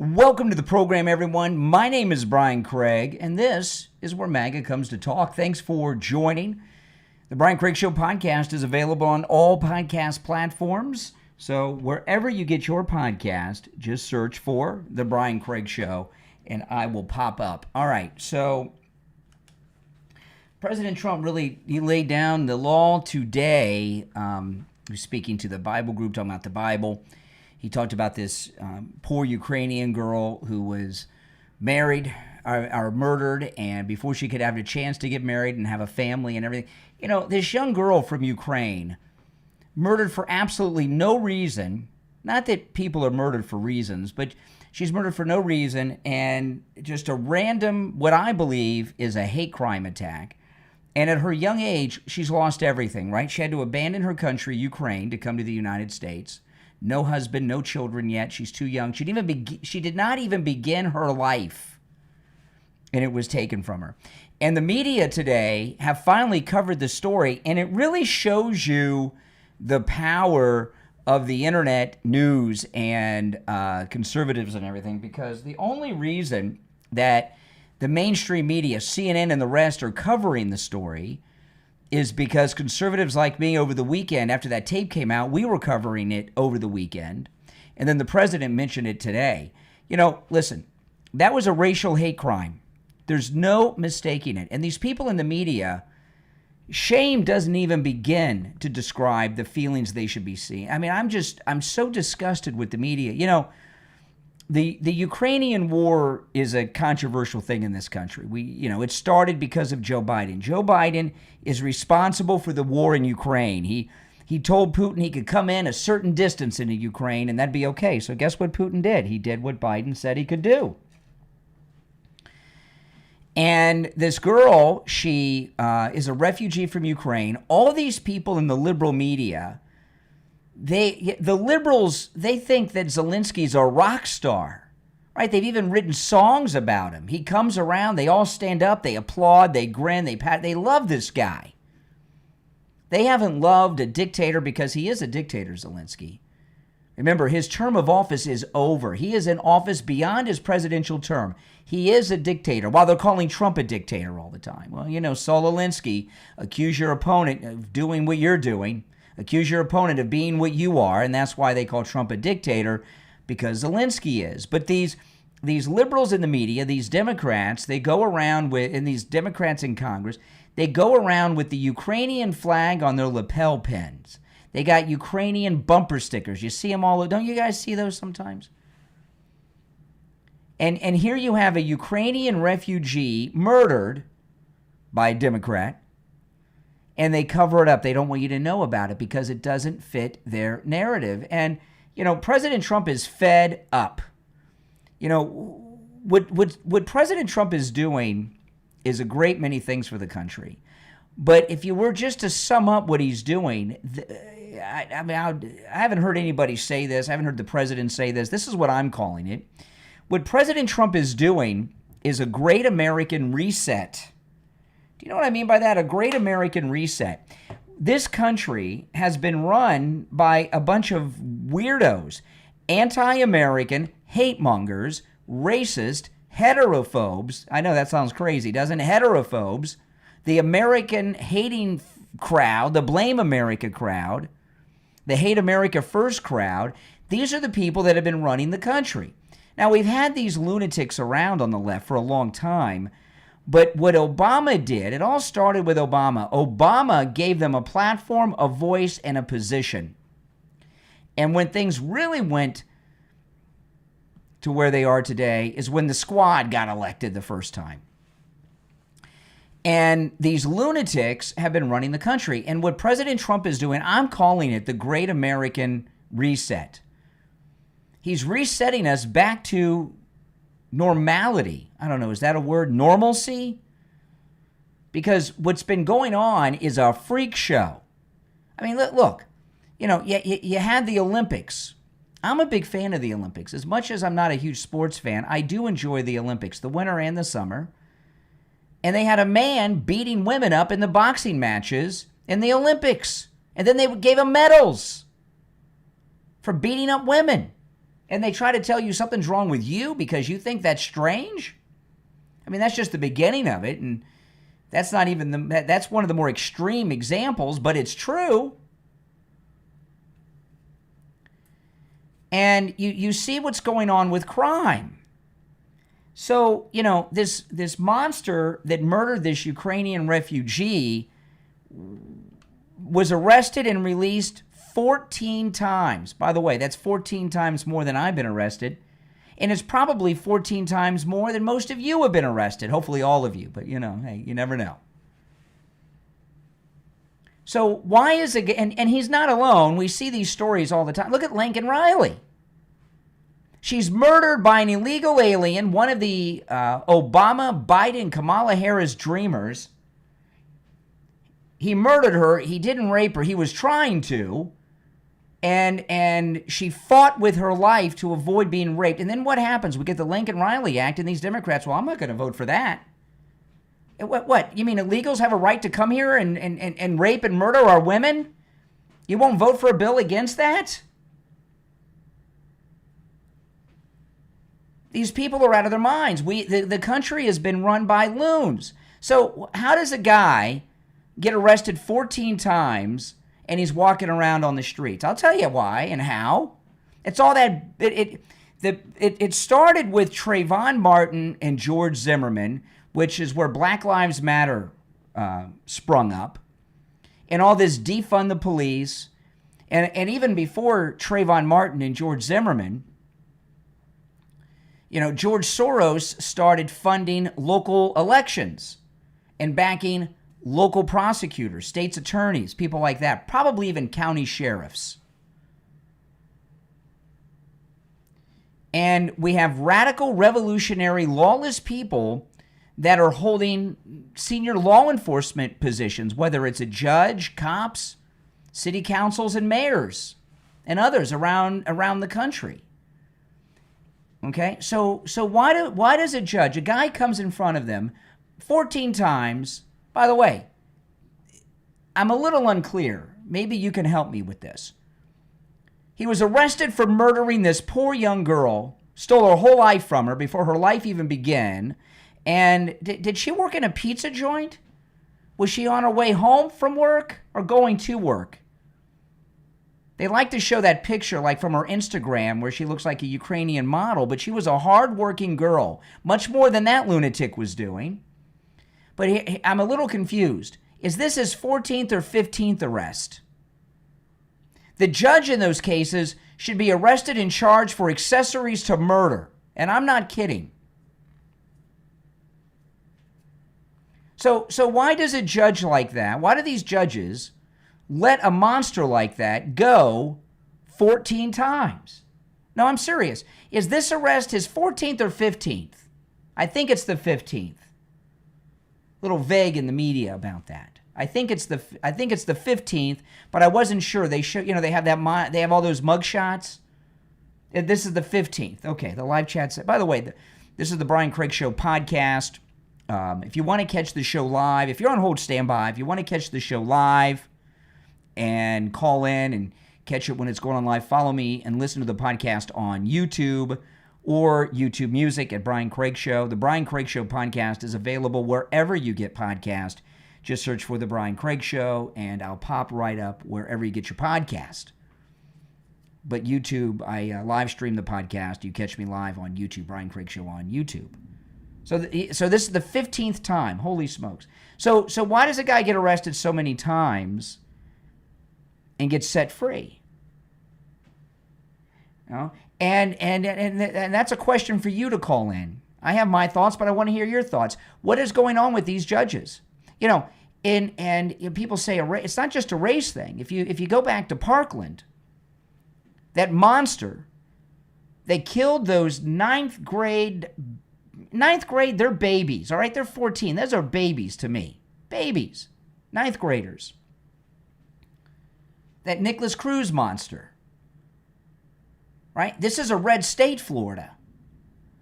Welcome to the program, everyone. My name is Brian Craig, and this is where MAGA comes to talk. Thanks for joining. The Brian Craig Show podcast is available on all podcast platforms. So wherever you get your podcast, just search for The Brian Craig Show, and I will pop up. All right, so President Trump he laid down the law today. He was speaking to the Bible group, talking about the Bible. He talked about this poor Ukrainian girl who was married or murdered, and before she could have a chance to get married and have a family and everything. You know, this young girl from Ukraine, murdered for absolutely no reason. Not that people are murdered for reasons, but she's murdered for no reason, and just a random, what I believe is a hate crime attack. And at her young age, she's lost everything, right? She had to abandon her country, Ukraine, to come to the United States. No husband, no children yet. She's too young. She did not even begin her life, and it was taken from her. And the media today have finally covered the story, and it really shows you the power of the internet news and conservatives and everything, because the only reason that the mainstream media, CNN and the rest, are covering the story is because conservatives like me over the weekend, after that tape came out, we were covering it over the weekend. And then the president mentioned it today. You know, listen, that was a racial hate crime. There's no mistaking it. And these people in the media, shame doesn't even begin to describe the feelings they should be seeing. I mean, I'm so disgusted with the media. You know, the Ukrainian war is a controversial thing in this country. It started because of Joe Biden. Joe Biden is responsible for the war in Ukraine. He told Putin he could come in a certain distance into Ukraine and that'd be okay. So guess what Putin did? He did what Biden said he could do. And this girl, she is a refugee from Ukraine. All these people in the liberal media, the liberals, they think that Zelensky's a rock star, right? They've even written songs about him. He comes around, they all stand up, they applaud, they grin, they love this guy. They haven't loved a dictator because he is a dictator, Zelensky. Remember, his term of office is over. He is in office beyond his presidential term. He is a dictator, while they're calling Trump a dictator all the time. Well, you know, Saul Alinsky, accuse your opponent of doing what you're doing. Accuse your opponent of being what you are, and that's why they call Trump a dictator, because Zelensky is. But these liberals in the media, these Democrats, they go around with, and these Democrats in Congress, they go around with the Ukrainian flag on their lapel pins. They got Ukrainian bumper stickers. You see them all. Don't you guys see those sometimes? And here you have a Ukrainian refugee murdered by a Democrat, and they cover it up. They don't want you to know about it because it doesn't fit their narrative. And, you know, President Trump is fed up. You know, what President Trump is doing is a great many things for the country. But if you were just to sum up what he's doing, I haven't heard anybody say this. I haven't heard the president say this. This is what I'm calling it. What President Trump is doing is a great American reset. Do you know what I mean by that? A great American reset. This country has been run by a bunch of weirdos, anti-American, hate mongers, racist, heterophobes. I know that sounds crazy, doesn't it? Heterophobes, the American hating crowd, the blame America crowd, the hate America first crowd. These are the people that have been running the country. Now, we've had these lunatics around on the left for a long time. But what Obama did, it all started with Obama. Obama gave them a platform, a voice, and a position. And when things really went to where they are today is when the squad got elected the first time. And these lunatics have been running the country. And what President Trump is doing, I'm calling it the Great American Reset. He's resetting us back to normality. I don't know, is that a word? Normalcy? Because what's been going on is a freak show. I mean, look, you know, you had the Olympics. I'm a big fan of the Olympics. As much as I'm not a huge sports fan, I do enjoy the Olympics, the winter and the summer. And they had a man beating women up in the boxing matches in the Olympics. And then they gave him medals for beating up women. And they try to tell you something's wrong with you because you think that's strange? I mean, that's just the beginning of it, and that's not even that's one of the more extreme examples, but it's true. And you see what's going on with crime. So, this monster that murdered this Ukrainian refugee was arrested and released 14 times. By the way, that's 14 times more than I've been arrested. And it's probably 14 times more than most of you have been arrested. Hopefully all of you, but hey, you never know. So why is it, and he's not alone. We see these stories all the time. Look at Lincoln Riley. She's murdered by an illegal alien, one of the Obama, Biden, Kamala Harris dreamers. He murdered her. He didn't rape her. He was trying to. And she fought with her life to avoid being raped. And then what happens? We get the Lincoln Riley Act, and these Democrats, well, I'm not going to vote for that. What? You mean illegals have a right to come here and rape and murder our women? You won't vote for a bill against that? These people are out of their minds. The country has been run by loons. So how does a guy get arrested 14 times and he's walking around on the streets? I'll tell you why and how. It's all that it started with Trayvon Martin and George Zimmerman, which is where Black Lives Matter sprung up, and all this defund the police, and even before Trayvon Martin and George Zimmerman, George Soros started funding local elections and backing local prosecutors, state's attorneys, people like that, probably even county sheriffs. And we have radical, revolutionary, lawless people that are holding senior law enforcement positions, whether it's a judge, cops, city councils, and mayors, and others around the country. Okay, so why does a judge, a guy comes in front of them 14 times? By the way, I'm a little unclear. Maybe you can help me with this. He was arrested for murdering this poor young girl, stole her whole life from her before her life even began. And did she work in a pizza joint? Was she on her way home from work or going to work? They like to show that picture like from her Instagram where she looks like a Ukrainian model, but she was a hard-working girl, much more than that lunatic was doing. But I'm a little confused. Is this his 14th or 15th arrest? The judge in those cases should be arrested and charged for accessories to murder. And I'm not kidding. So why does a judge like that, why do these judges let a monster like that go 14 times? No, I'm serious. Is this arrest his 14th or 15th? I think it's the 15th. A little vague in the media about that. I think it's the 15th, but I wasn't sure. They show, they have they have all those mug shots. This is the 15th. Okay, the live chat said. By the way, this is the Brian Craig Show podcast. If you want to catch the show live, if you're on hold, stand by. If you want to catch the show live and call in and catch it when it's going on live, follow me and listen to the podcast on YouTube or YouTube Music at Brian Craig Show. The Brian Craig Show podcast is available wherever you get podcast. Just search for The Brian Craig Show, and I'll pop right up wherever you get your podcast. But YouTube, I live stream the podcast. You catch me live on YouTube, Brian Craig Show on YouTube. So this is the 15th time. Holy smokes. So why does a guy get arrested so many times and get set free? And that's a question for you to call in. I have my thoughts, but I want to hear your thoughts. What is going on with these judges? And people say it's not just a race thing. If you go back to Parkland, that monster, they killed those ninth grade, they're babies, all right? They're 14. Those are babies to me. Babies. Ninth graders. That Nicholas Cruz monster, right? This is a red state, Florida.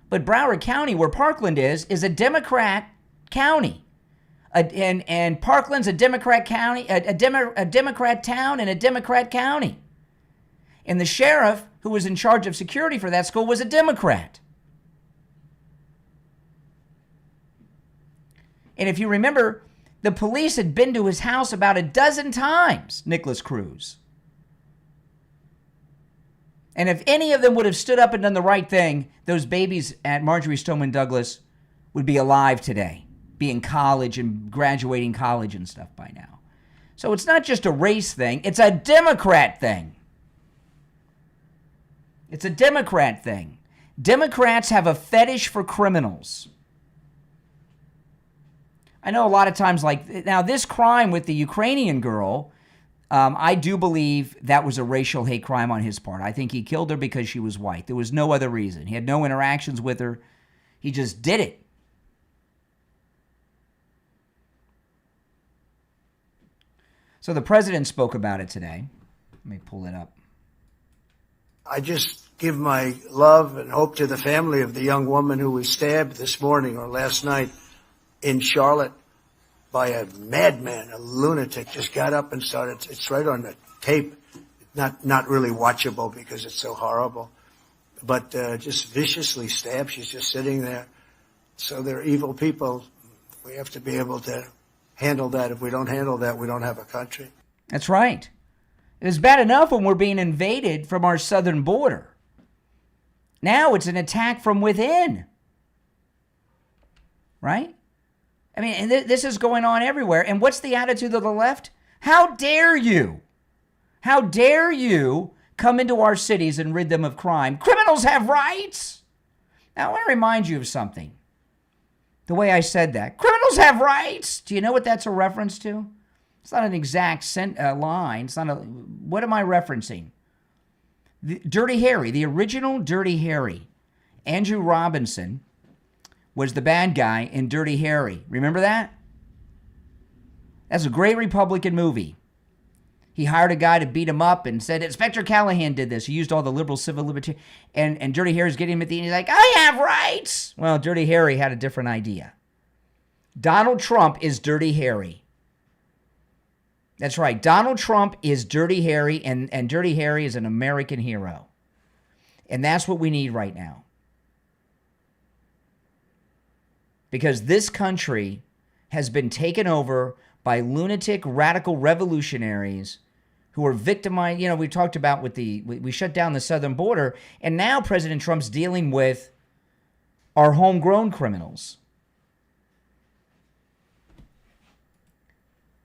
But Broward County, where Parkland is a Democrat county. And Parkland's a Democrat county, a Democrat town and a Democrat county. And the sheriff who was in charge of security for that school was a Democrat. And if you remember, the police had been to his house about a dozen times, Nicholas Cruz. And if any of them would have stood up and done the right thing, those babies at Marjory Stoneman Douglas would be alive today, be in college and graduating college and stuff by now. So it's not just a race thing, it's a Democrat thing. It's a Democrat thing. Democrats have a fetish for criminals. I know a lot of times, like, now this crime with the Ukrainian girl, I do believe that was a racial hate crime on his part. I think he killed her because she was white. There was no other reason. He had no interactions with her. He just did it. So the president spoke about it today. Let me pull it up. I just give my love and hope to the family of the young woman who was stabbed this morning or last night in Charlotte by a madman, a lunatic. Just got up and started. It's right on the tape. Not really watchable because it's so horrible, but just viciously stabbed. She's just sitting there. So they're evil people. We have to be able to handle that. If we don't handle that, we don't have a country. That's right. It's bad enough when we're being invaded from our southern border. Now it's an attack from within. Right? I mean, and this is going on everywhere. And what's the attitude of the left? How dare you? How dare you come into our cities and rid them of crime? Criminals have rights. Now, I want to remind you of something. The way I said that. Criminals have rights. Do you know what that's a reference to? It's not an exact line. It's not what am I referencing? Dirty Harry, the original Dirty Harry. Andrew Robinson was the bad guy in Dirty Harry. Remember that? That's a great Republican movie. He hired a guy to beat him up and said, Inspector Callahan did this. He used all the liberal civil liberty. And Dirty Harry's getting him at the end. He's like, I have rights. Well, Dirty Harry had a different idea. Donald Trump is Dirty Harry. That's right. Donald Trump is Dirty Harry, and Dirty Harry is an American hero. And that's what we need right now. Because this country has been taken over by lunatic radical revolutionaries who are victimized. You know, we talked about we shut down the southern border, and now President Trump's dealing with our homegrown criminals.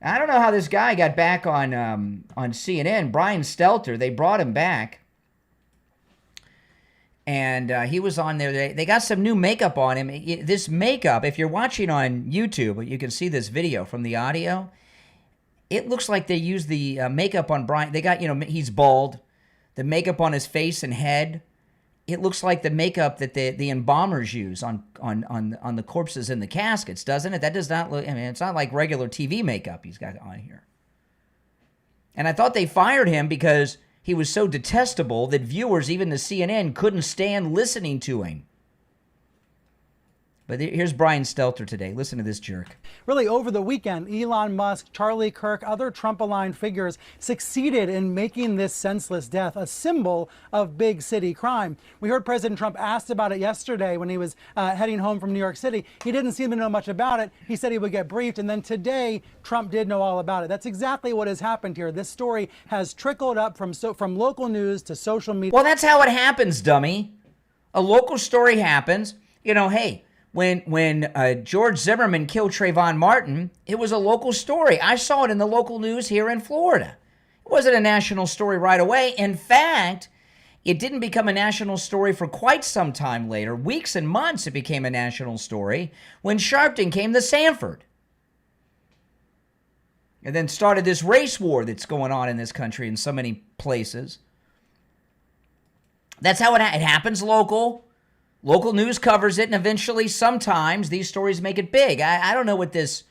I don't know how this guy got back on CNN, Brian Stelter. They brought him back. And he was on there. They got some new makeup on him. This makeup, if you're watching on YouTube, you can see this video from the audio. It looks like they used the makeup on Brian. They got, he's bald. The makeup on his face and head. It looks like the makeup that the embalmers use on the corpses in the caskets, doesn't it? That does not look, it's not like regular TV makeup he's got on here. And I thought they fired him because he was so detestable that viewers, even the CNN, couldn't stand listening to him. But here's Brian Stelter today. Listen to this jerk. Really, over the weekend, Elon Musk, Charlie Kirk, other Trump-aligned figures succeeded in making this senseless death a symbol of big city crime. We heard President Trump asked about it yesterday when he was heading home from New York City. He didn't seem to know much about it. He said he would get briefed, and then today, Trump did know all about it. That's exactly what has happened here. This story has trickled up from local news to social media. Well, that's how it happens, dummy. A local story happens. Hey, When George Zimmerman killed Trayvon Martin, it was a local story. I saw it in the local news here in Florida. It wasn't a national story right away. In fact, it didn't become a national story for quite some time later. Weeks and months it became a national story when Sharpton came to Sanford. And then started this race war that's going on in this country in so many places. That's how it happens local. Local news covers it, and eventually, sometimes, these stories make it big. I don't know what this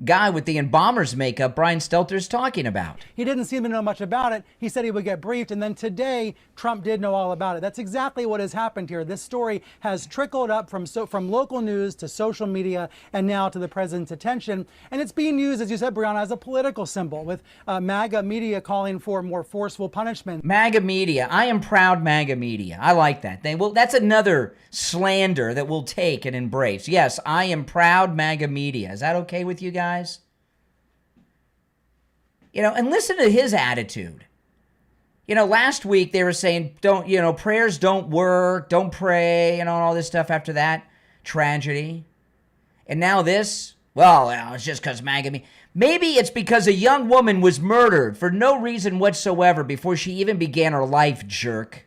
guy with the embalmer's makeup Brian Stelter's talking about. He didn't seem to know much about it. He said he would get briefed, and then today Trump did know all about it. That's exactly what has happened here. This story has trickled up from local news to social media and now to the president's attention, and it's being used, as you said, Brianna, as a political symbol, with MAGA media calling for more forceful punishment. MAGA media. I am proud MAGA media. I like that. That's another slander that we'll take and embrace. Yes, I am proud MAGA media. Is that okay with you guys? And listen to his attitude. Last week they were saying, prayers don't work, don't pray, and all this stuff after that tragedy. And now this, it's just because MAGA. Maybe it's because a young woman was murdered for no reason whatsoever before she even began her life, jerk.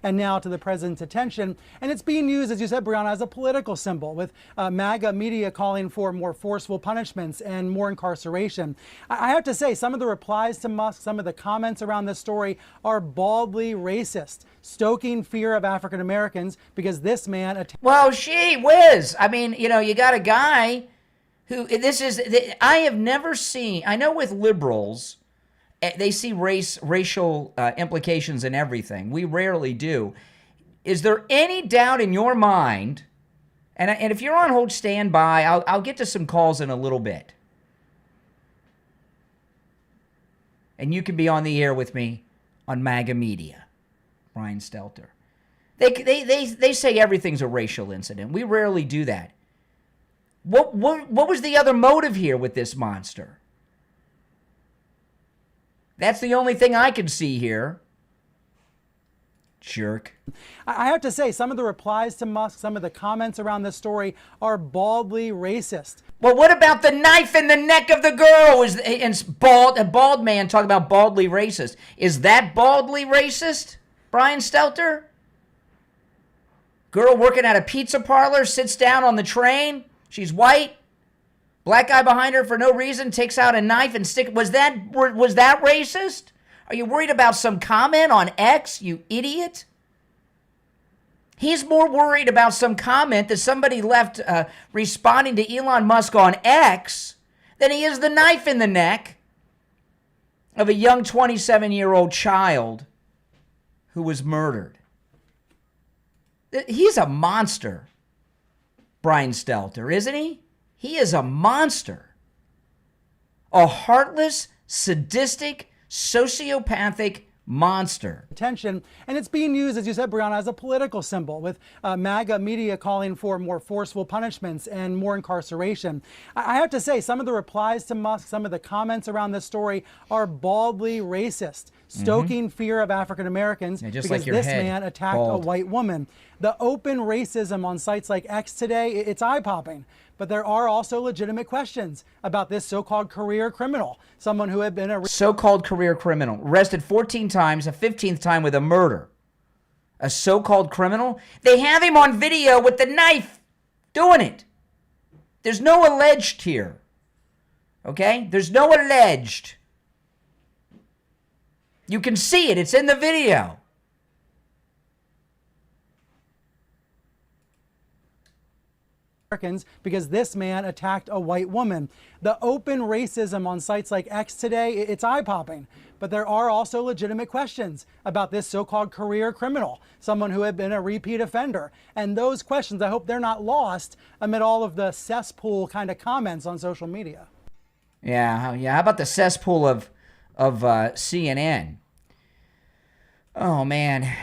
And now to the president's attention. And it's being used, as you said, Brianna, as a political symbol, with MAGA media calling for more forceful punishments and more incarceration. I have to say, some of the replies to Musk, some of the comments around this story are baldly racist, stoking fear of African Americans because this man... Well, gee whiz. I mean, you got a guy who, I have never seen, I know with liberals, they see racial implications in everything. We rarely do. Is there any doubt in your mind, and if you're on hold, stand by, I'll get to some calls in a little bit. And you can be on the air with me on MAGA Media, Brian Stelter. They say everything's a racial incident. We rarely do that. What was the other motive here with this monster? That's the only thing I can see here. Jerk. I have to say, some of the replies to Musk, some of the comments around this story are baldly racist. Well, what about the knife in the neck of the girl? A bald man talking about baldly racist. Is that baldly racist, Brian Stelter? Girl working at a pizza parlor sits down on the train. She's white. Black guy behind her for no reason takes out a knife and was that racist? Are you worried about some comment on X, you idiot? He's more worried about some comment that somebody left responding to Elon Musk on X than he is the knife in the neck of a young 27-year-old child who was murdered. He's a monster, Brian Stelter, isn't he? He is a monster. A heartless, sadistic, sociopathic monster. Attention, and it's being used, as you said, Brianna, as a political symbol, with MAGA media calling for more forceful punishments and more incarceration. I have to say, some of the replies to Musk, some of the comments around this story are baldly racist, stoking fear of African Americans because like this man attacked a white woman. The open racism on sites like X today, it's eye-popping. But there are also legitimate questions about this so-called career criminal, someone who had been a so-called career criminal, arrested 14 times, a 15th time with a murder. A so-called criminal? They have him on video with the knife doing it. There's no alleged here. Okay? There's no alleged. You can see it. It's in the video. Because this man attacked a white woman. The open racism on sites like X today, it's eye-popping. But there are also legitimate questions about this so-called career criminal, someone who had been a repeat offender. And those questions, I hope they're not lost amid all of the cesspool kind of comments on social media. Yeah. How about the cesspool of CNN? Oh, man.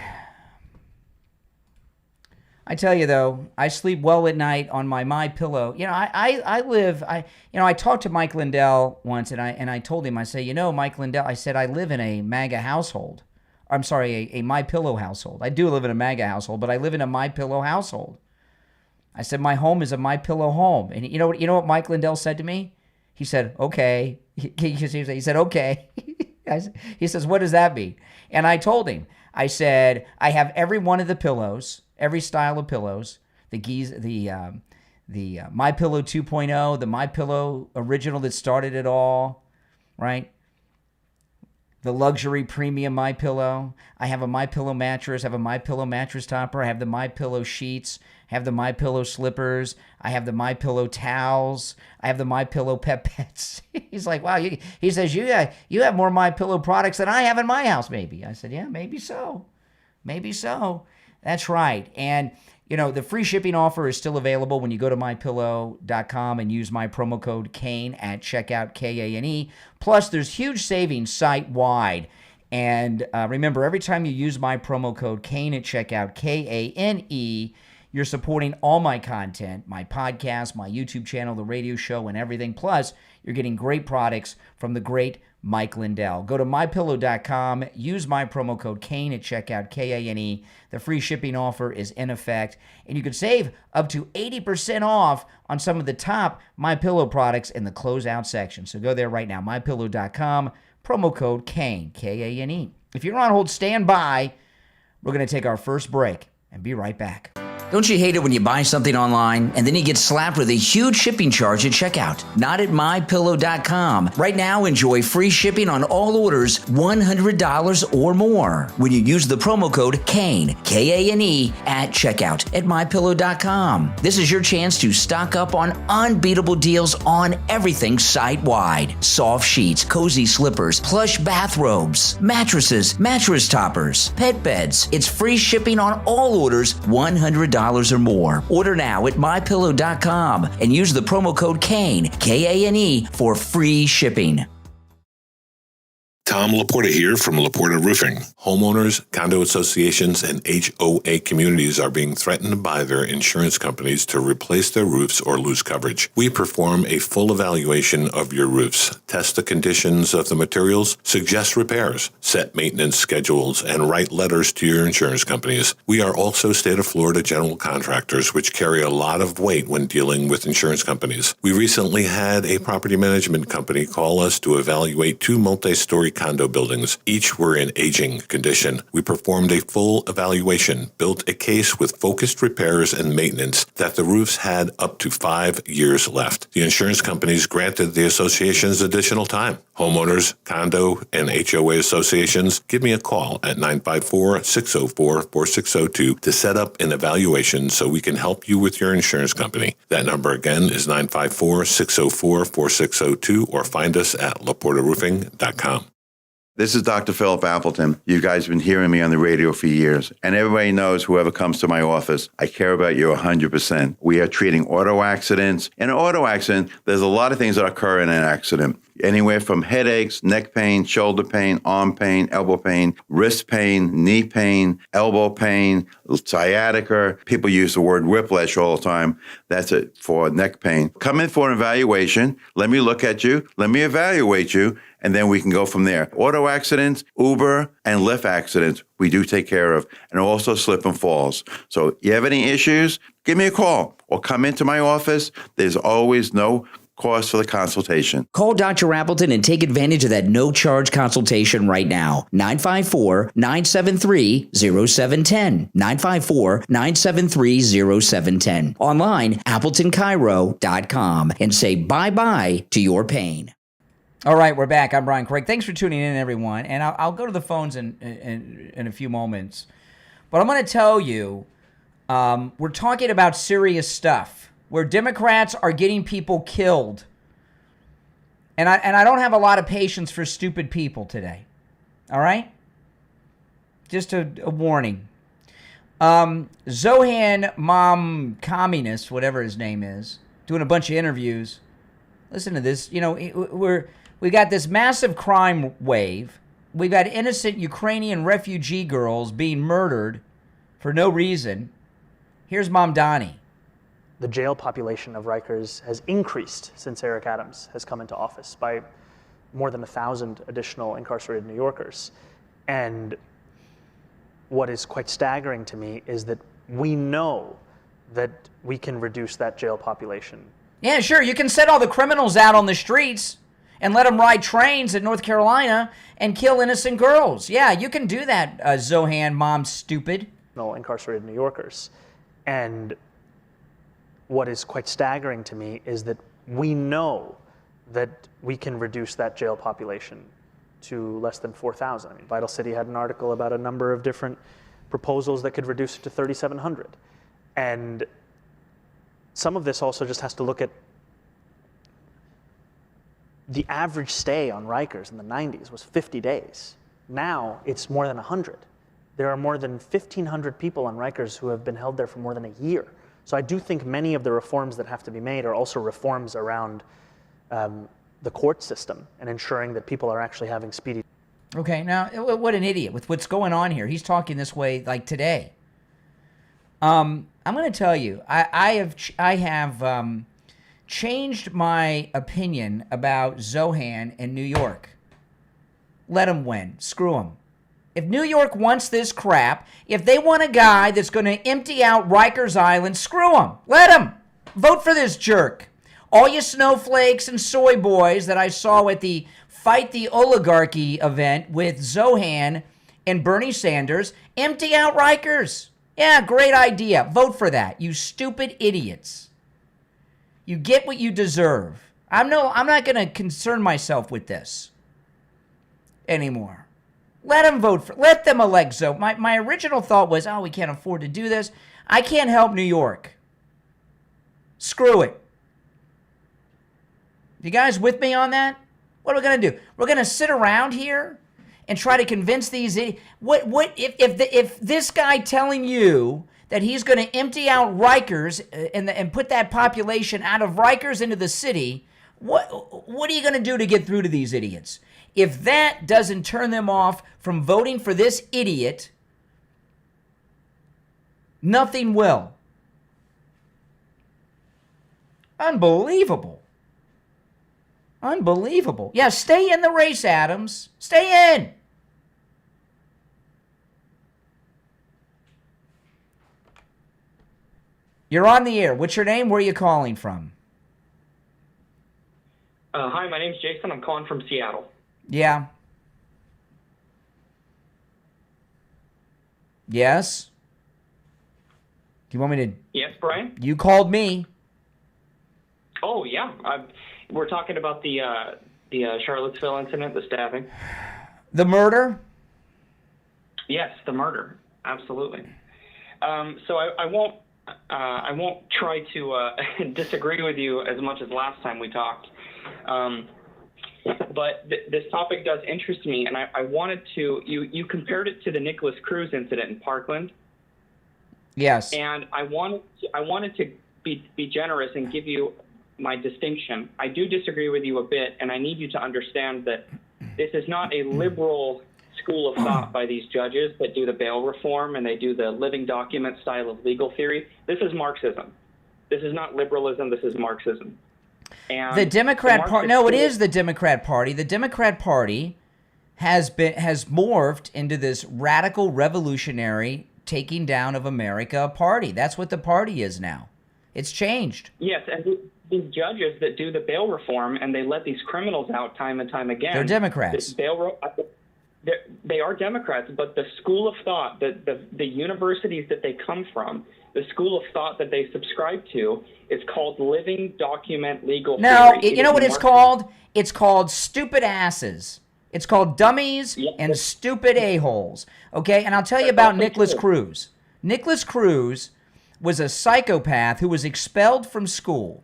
I tell you, though, I sleep well at night on my MyPillow. I talked to Mike Lindell once, and I told him, I say, Mike Lindell, I said, I live in a MAGA household. I'm sorry, a MyPillow household. I do live in a MAGA household, but I live in a MyPillow household. I said, my home is a MyPillow home. And you know what Mike Lindell said to me? He said, okay. He said, okay. He says, what does that mean? And I told him, I said, I have every one of the pillows, every style of pillows, the MyPillow 2.0, the MyPillow original that started it all, right? the luxury premium MyPillow. I have a MyPillow mattress. I have a MyPillow mattress topper. I have the MyPillow sheets. I have the MyPillow slippers. I have the MyPillow towels. I have the MyPillow pet pets. He's like, wow. He says, you have more MyPillow products than I have in my house, maybe. I said, yeah, maybe so. Maybe so. That's right. And, the free shipping offer is still available when you go to MyPillow.com and use my promo code KANE at checkout, KANE. Plus, there's huge savings site-wide. And remember, every time you use my promo code KANE at checkout, KANE, you're supporting all my content, my podcast, my YouTube channel, the radio show, and everything. Plus, you're getting great products from the great Mike Lindell. Go to MyPillow.com, use my promo code KANE at checkout, KANE. The free shipping offer is in effect, and you can save up to 80% off on some of the top MyPillow products in the closeout section. So go there right now, MyPillow.com, promo code KANE, KANE. If you're on hold, stand by. We're going to take our first break and be right back. Don't you hate it when you buy something online and then you get slapped with a huge shipping charge at checkout? Not at MyPillow.com. Right now, enjoy free shipping on all orders $100 or more when you use the promo code KANE, KANE, at checkout at MyPillow.com. This is your chance to stock up on unbeatable deals on everything site-wide. Soft sheets, cozy slippers, plush bathrobes, mattresses, mattress toppers, pet beds. It's free shipping on all orders $100 or more. Order now at MyPillow.com and use the promo code KANE, KANE, for free shipping. Tom Laporta here from Laporta Roofing. Homeowners, condo associations, and HOA communities are being threatened by their insurance companies to replace their roofs or lose coverage. We perform a full evaluation of your roofs, test the conditions of the materials, suggest repairs, set maintenance schedules, and write letters to your insurance companies. We are also state of Florida general contractors, which carry a lot of weight when dealing with insurance companies. We recently had a property management company call us to evaluate 2 multi-story condo buildings. Each were in aging condition. We performed a full evaluation, built a case with focused repairs and maintenance that the roofs had up to 5 years left. The insurance companies granted the associations additional time. Homeowners, condo, and HOA associations, give me a call at 954-604-4602 to set up an evaluation so we can help you with your insurance company. That number again is 954-604-4602 or find us at laportaroofing.com. This is Dr. Philip Appleton. You guys have been hearing me on the radio for years, and everybody knows whoever comes to my office, I care about you 100%. We are treating auto accidents. In an auto accident, there's a lot of things that occur in an accident. Anywhere from headaches, neck pain, shoulder pain, arm pain, elbow pain, wrist pain, knee pain, elbow pain, sciatica. People use the word whiplash all the time. That's it for neck pain. Come in for an evaluation. Let me look at you. Let me evaluate you. And then we can go from there. Auto accidents, Uber, and Lyft accidents, we do take care of, and also slip and falls. So you have any issues, give me a call or come into my office. There's always no cost for the consultation. Call Dr. Appleton and take advantage of that no-charge consultation right now. 954-973-0710. 954-973-0710. Online, AppletonCairo.com, and say bye-bye to your pain. All right, we're back. I'm Brian Craig. Thanks for tuning in, everyone. And I'll go to the phones in a few moments. But I'm going to tell you, we're talking about serious stuff where Democrats are getting people killed. And I don't have a lot of patience for stupid people today. All right? Just a warning. Zohan Mom Communist, whatever his name is, doing a bunch of interviews. Listen to this. You know, we got this massive crime wave. We've got innocent Ukrainian refugee girls being murdered for no reason. Here's Mom Donnie. The jail population of Rikers has increased since Eric Adams has come into office by more than 1,000 additional incarcerated New Yorkers. And what is quite staggering to me is that we know that we can reduce that jail population. Yeah, sure. You can set all the criminals out on the streets and let them ride trains in North Carolina and kill innocent girls. Yeah, you can do that, Zohan, Mom Stupid. Incarcerated New Yorkers. And what is quite staggering to me is that we know that we can reduce that jail population. to less than 4,000. I mean, Vital City had an article about a number of different proposals that could reduce it to 3,700. And some of this also just has to look at the average stay on Rikers in the 90s was 50 days. Now it's more than 100. There are more than 1,500 people on Rikers who have been held there for more than a year. So I do think many of the reforms that have to be made are also reforms around the court system and ensuring that people are actually having speedy. Okay, now, what an idiot with what's going on here. He's talking this way like today. I'm going to tell you, I have changed my opinion about Zohan in New York. Let him win. Screw him. If New York wants this crap, if they want a guy that's going to empty out Rikers Island, screw him. Let him. Vote for this jerk. All you snowflakes and soy boys that I saw at the Fight the Oligarchy event with Zohan and Bernie Sanders, empty out Rikers. Yeah, great idea. Vote for that, you stupid idiots. You get what you deserve. I'm not going to concern myself with this anymore. Let them vote for. Let them elect Zoe. My original thought was, we can't afford to do this. I can't help New York. Screw it. You guys with me on that? What are we going to do? We're going to sit around here and try to convince these idiots. What if this guy telling you that he's going to empty out Rikers and put that population out of Rikers into the city, what are you going to do to get through to these idiots? If that doesn't turn them off from voting for this idiot, nothing will. Unbelievable. Unbelievable. Yeah, stay in the race, Adams. Stay in. You're on the air. What's your name? Where are you calling from? Hi, my name's Jason. I'm calling from Seattle. Yeah. Yes? Do you want me to... Yes, Brian? You called me. Oh, yeah. We're talking about the Charlottesville incident, the stabbing. The murder? Yes, the murder. Absolutely. So I won't try to disagree with you as much as last time we talked. But this topic does interest me, and I wanted to, you compared it to the Nicholas Cruz incident in Parkland. Yes. And I wanted to be generous and give you my distinction. I do disagree with you a bit, and I need you to understand that this is not a liberal school of thought by these judges that do the bail reform and they do the living document style of legal theory. This is Marxism. This is not liberalism. This is Marxism. And the Democrat Party. No, it is the Democrat Party. The Democrat Party has morphed into this radical, revolutionary taking down of America party. That's what the party is now. It's changed. Yes, and these judges that do the bail reform and they let these criminals out time and time again. They're Democrats. They are Democrats, but the school of thought, the universities that they come from, the school of thought that they subscribe to is called living document legal theory. No, you know what it's called? It's called stupid asses. It's called dummies and stupid a-holes. Okay, and I'll tell you about Nicholas Cruz. Nicholas Cruz was a psychopath who was expelled from school.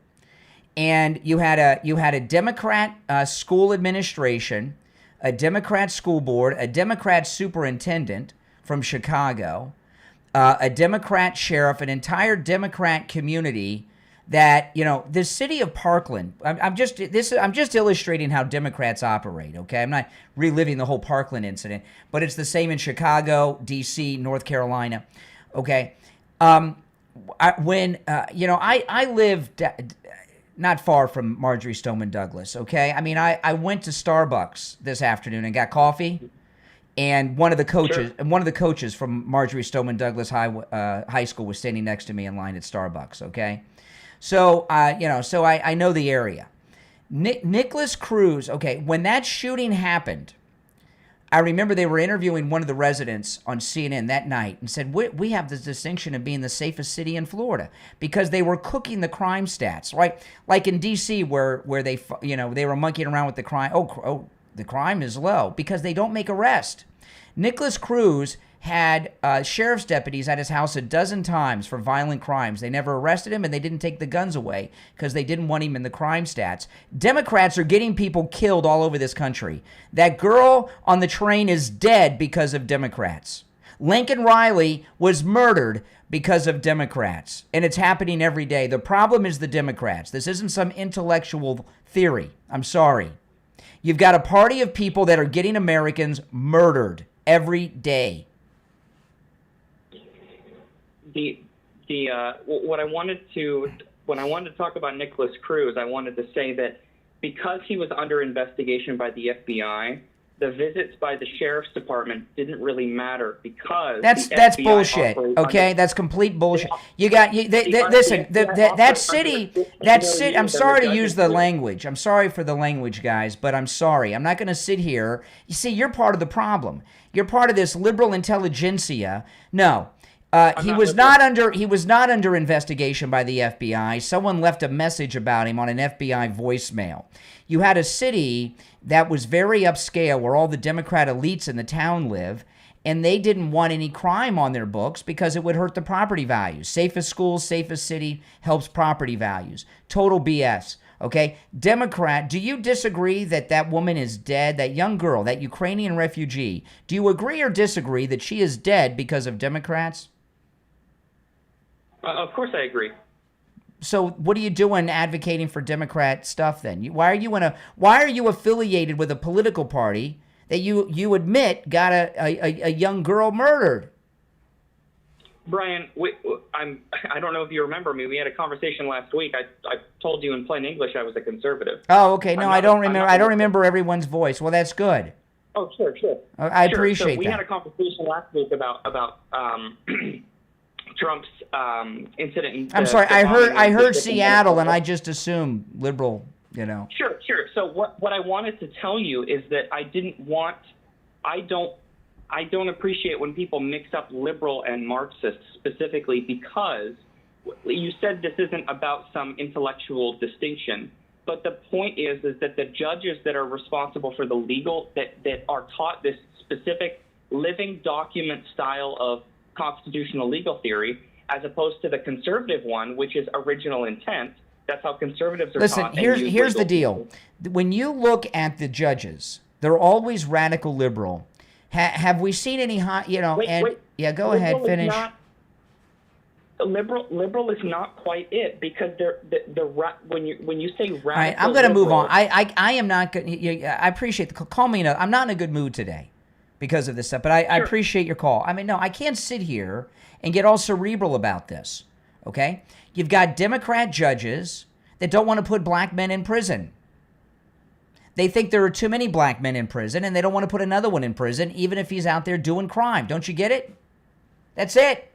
And you had a Democrat school administration, a Democrat school board, a Democrat superintendent from Chicago, a Democrat sheriff, an entire Democrat community that, the city of Parkland, I'm just illustrating how Democrats operate, okay? I'm not reliving the whole Parkland incident, but it's the same in Chicago, D.C., North Carolina, okay? I lived not far from Marjorie Stoneman Douglas, okay? I mean, I went to Starbucks this afternoon and got coffee, and one of the coaches from Marjorie Stoneman Douglas High School was standing next to me in line at Starbucks, okay? So, I know the area. Nicholas Cruz, okay, when that shooting happened, I remember they were interviewing one of the residents on CNN that night and said, we have this distinction of being the safest city in Florida because they were cooking the crime stats, right? Like in D.C. where they, they were monkeying around with the crime. the crime is low because they don't make arrests. Nicholas Cruz had sheriff's deputies at his house a dozen times for violent crimes. They never arrested him, and they didn't take the guns away because they didn't want him in the crime stats. Democrats are getting people killed all over this country. That girl on the train is dead because of Democrats. Lincoln Riley was murdered because of Democrats, and it's happening every day. The problem is the Democrats. This isn't some intellectual theory. I'm sorry. You've got a party of people that are getting Americans murdered every day. When I wanted to talk about Nicholas Cruz, I wanted to say that because he was under investigation by the FBI, the visits by the sheriff's department didn't really matter because that's bullshit. Okay, that's complete bullshit. You got listen. That city. I'm sorry to use the language. I'm sorry for the language, guys, but I'm sorry. I'm not going to sit here. You see, you're part of the problem. You're part of this liberal intelligentsia. No. He was not under investigation by the FBI. Someone left a message about him on an FBI voicemail. You had a city that was very upscale where all the Democrat elites in the town live, and they didn't want any crime on their books because it would hurt the property values. Safest schools, safest city helps property values. Total BS. Okay? Democrat, do you disagree that that woman is dead, that young girl, that Ukrainian refugee? Do you agree or disagree that she is dead because of Democrats? Of course I agree. So what are you doing advocating for Democrat stuff then? Why are you affiliated with a political party that you admit got a young girl murdered? Brian, I don't know if you remember me. We had a conversation last week. I told you in plain English I was a conservative. Oh, okay. No, I don't remember. I don't remember everyone's voice. Well, that's good. Oh, sure. I appreciate that. We had a conversation last week about Trump's incident. I'm sorry. I heard Seattle, and I just assumed liberal. You know. Sure. So what I wanted to tell you is that I don't appreciate when people mix up liberal and Marxist specifically because you said this isn't about some intellectual distinction. But the point is that the judges that are responsible for the legal that are taught this specific living document style of constitutional legal theory, as opposed to the conservative one, which is original intent. That's how conservatives are taught. Listen, here's the deal. When you look at the judges, they're always radical liberal. Have we seen any hot? You know, wait. Yeah, go ahead, finish. Liberal is not quite it because when you say radical. All right, I'm going to move on. I am not good. I appreciate the call. Call me. I'm not in a good mood today because of this stuff, but I appreciate your call. I mean, no, I can't sit here and get all cerebral about this. Okay, you've got Democrat judges that don't want to put black men in prison. They think there are too many black men in prison, and they don't want to put another one in prison, even if he's out there doing crime. Don't you get it? That's it.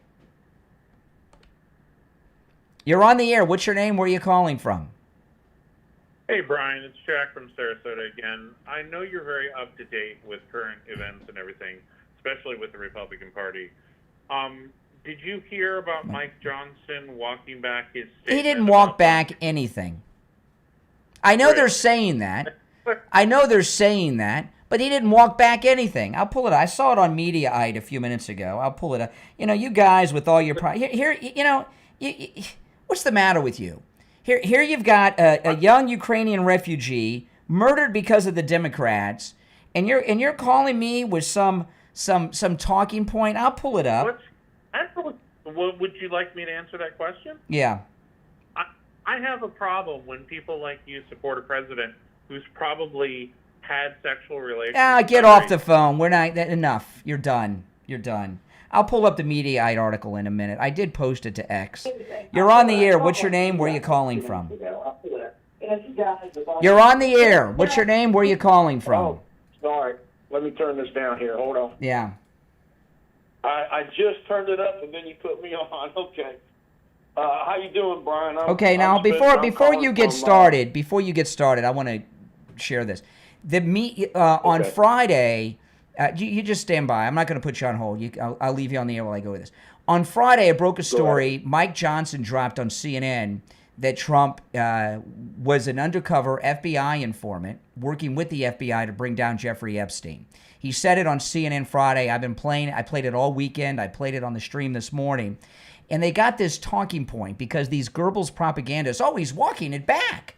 You're on the air. What's your name? Where are you calling from? Hey, Brian. It's Jack from Sarasota again. I know you're very up to date with current events and everything, especially with the Republican Party. Did you hear about Mike Johnson walking back his statement? He didn't walk back anything. I know they're saying that. But he didn't walk back anything. I'll pull it up. I saw it on Mediaite a few minutes ago. I'll pull it up. You know, you guys with all your what's the matter with you? Here you've got a young Ukrainian refugee murdered because of the Democrats, and you're calling me with some talking point. I'll pull it up. Would you like me to answer that question? Yeah. I have a problem when people like you support a president who's probably had sexual relations. Get off the phone. We're not enough. You're done. I'll pull up the Mediaite article in a minute. I did post it to X. You're on the air. What's your name? Where are you calling from? You're on the air. What's your name? Where are you calling from? Oh, sorry. Let me turn this down here. Hold on. Yeah. I just turned it up and then you put me on. Okay. How you doing, Brian? Now before you get started, I want to share this. On Friday, you just stand by. I'm not going to put you on hold. I'll leave you on the air while I go with this. On Friday, I broke a story. Mike Johnson dropped on CNN that Trump was an undercover FBI informant working with the FBI to bring down Jeffrey Epstein. He said it on CNN Friday. I played it all weekend. I played it on the stream this morning. And they got this talking point because these Goebbels propagandists, oh, he's walking it back.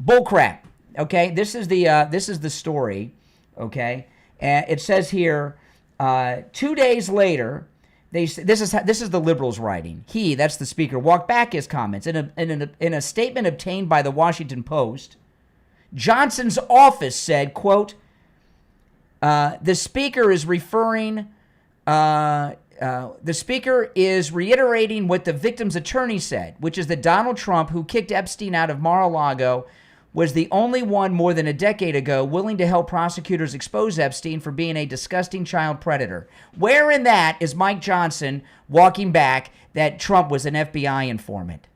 Bullcrap. Okay, this is the story. Okay, it says here, 2 days later, this is the liberals writing. He, that's the speaker, walked back his comments in a statement obtained by the Washington Post. Johnson's office said, quote, the speaker is reiterating what the victim's attorney said, which is that Donald Trump, who kicked Epstein out of Mar-a-Lago, was the only one more than a decade ago willing to help prosecutors expose Epstein for being a disgusting child predator. Where in that is Mike Johnson walking back that Trump was an FBI informant?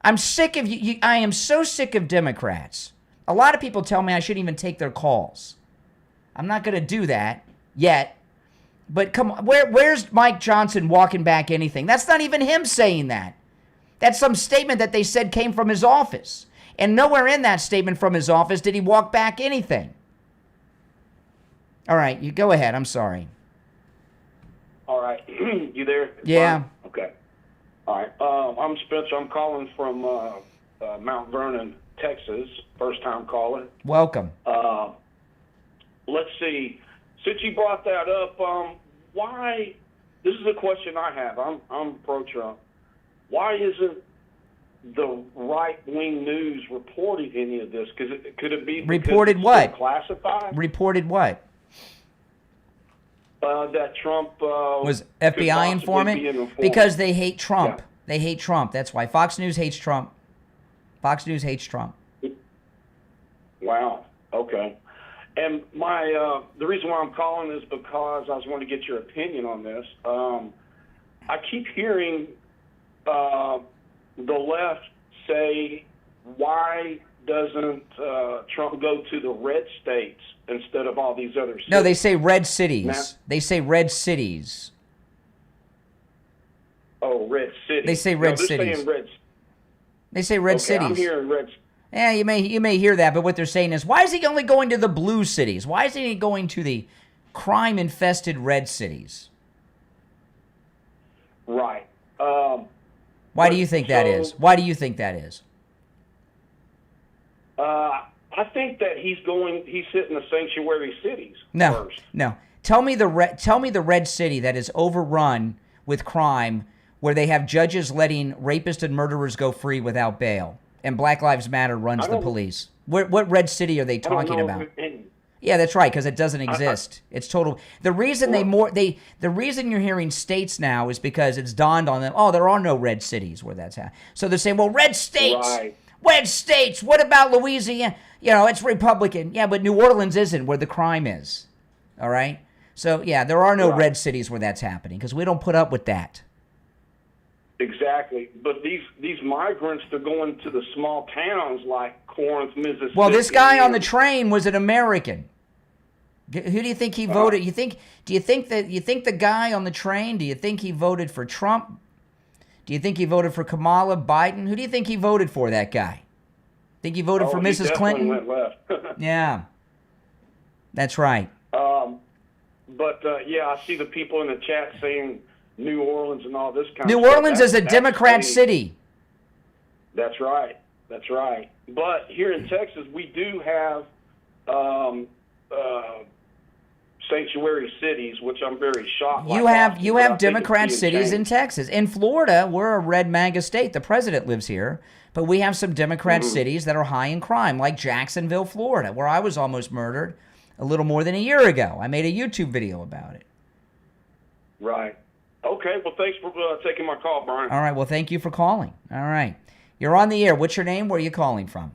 I'm sick of you. I am so sick of Democrats. A lot of people tell me I shouldn't even take their calls. I'm not going to do that yet. But come on, where's Mike Johnson walking back anything? That's not even him saying that. That's some statement that they said came from his office. And nowhere in that statement from his office did he walk back anything. All right, you go ahead. I'm sorry. All right. You there? Yeah. Okay. All right. I'm Spencer. I'm calling from Mount Vernon, Texas. First time caller. Welcome. Let's see. Since you brought that up, why? This is a question I have. I'm pro-Trump. Why isn't the right-wing news reporting any of this? Could it be reported what? Classified? Reported what? That Trump was FBI informant because they hate Trump. Yeah. They hate Trump. That's why Fox News hates Trump. Fox News hates Trump. Wow. Okay. And the reason why I'm calling is because I was wanting to get your opinion on this. I keep hearing the left say, why doesn't Trump go to the red states instead of all these other cities? No, they say red cities. They say red cities. Oh, red cities. They say red cities. They say red cities. I'm hearing red cities. Yeah, you may hear that, but what they're saying is, why is he only going to the blue cities? Why isn't he going to the crime-infested red cities? Right. Why do you think that is? Why do you think that is? I think that he's hitting the sanctuary cities first. No. Tell me the red city that is overrun with crime, where they have judges letting rapists and murderers go free without bail, and Black Lives Matter runs the police. What red city are they talking about? Yeah, that's right, because it doesn't exist. It's total. The reason the reason you're hearing states now is because it's dawned on them. Oh, there are no red cities where that's happening. So they're saying, well, red states, red states. What about Louisiana? You know, it's Republican. Yeah, but New Orleans isn't where the crime is. All right. So yeah, there are no red cities where that's happening because we don't put up with that. Exactly, but these migrants, they're going to the small towns like Corinth, Mississippi. Well, this guy on the train was an American. Who do you think he voted? Do you think the guy on the train? Do you think he voted for Trump? Do you think he voted for Kamala, Biden? Who do you think he voted for? That guy? Think he voted for Mrs. Clinton? Went left. Yeah, that's right. But I see the people in the chat saying New Orleans and all this kind of stuff. New Orleans is a Democrat city. That's right. That's right. But here in Texas, we do have sanctuary cities, which I'm very shocked. You have Democrat cities in Texas. In Florida, we're a red MAGA state. The president lives here. But we have some Democrat cities that are high in crime, like Jacksonville, Florida, where I was almost murdered a little more than a year ago. I made a YouTube video about it. Right. Okay, well, thanks for taking my call, Brian. All right, well, thank you for calling. All right. You're on the air. What's your name? Where are you calling from?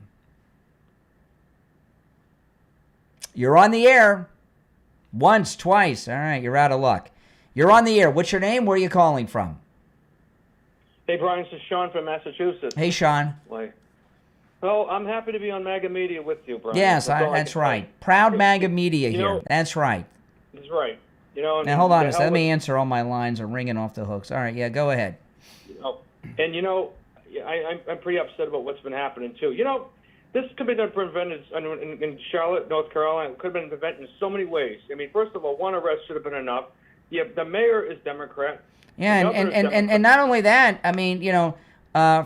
You're on the air. Once, twice. All right, you're out of luck. You're on the air. What's your name? Where are you calling from? Hey, Brian, this is Sean from Massachusetts. Hey, Sean. Well, I'm happy to be on MAGA Media with you, Brian. Yes, that's right. Proud MAGA Media here. That's right. That's right. Now, hold on a second. Let me answer. All my lines are ringing off the hooks. All right, yeah, go ahead. And, I'm pretty upset about what's been happening too. You know, this could be done prevented in Charlotte, North Carolina. It could have been prevented in so many ways. I mean, first of all, one arrest should have been enough. Yeah, the mayor is Democrat. Yeah, and not only that, I mean, you know,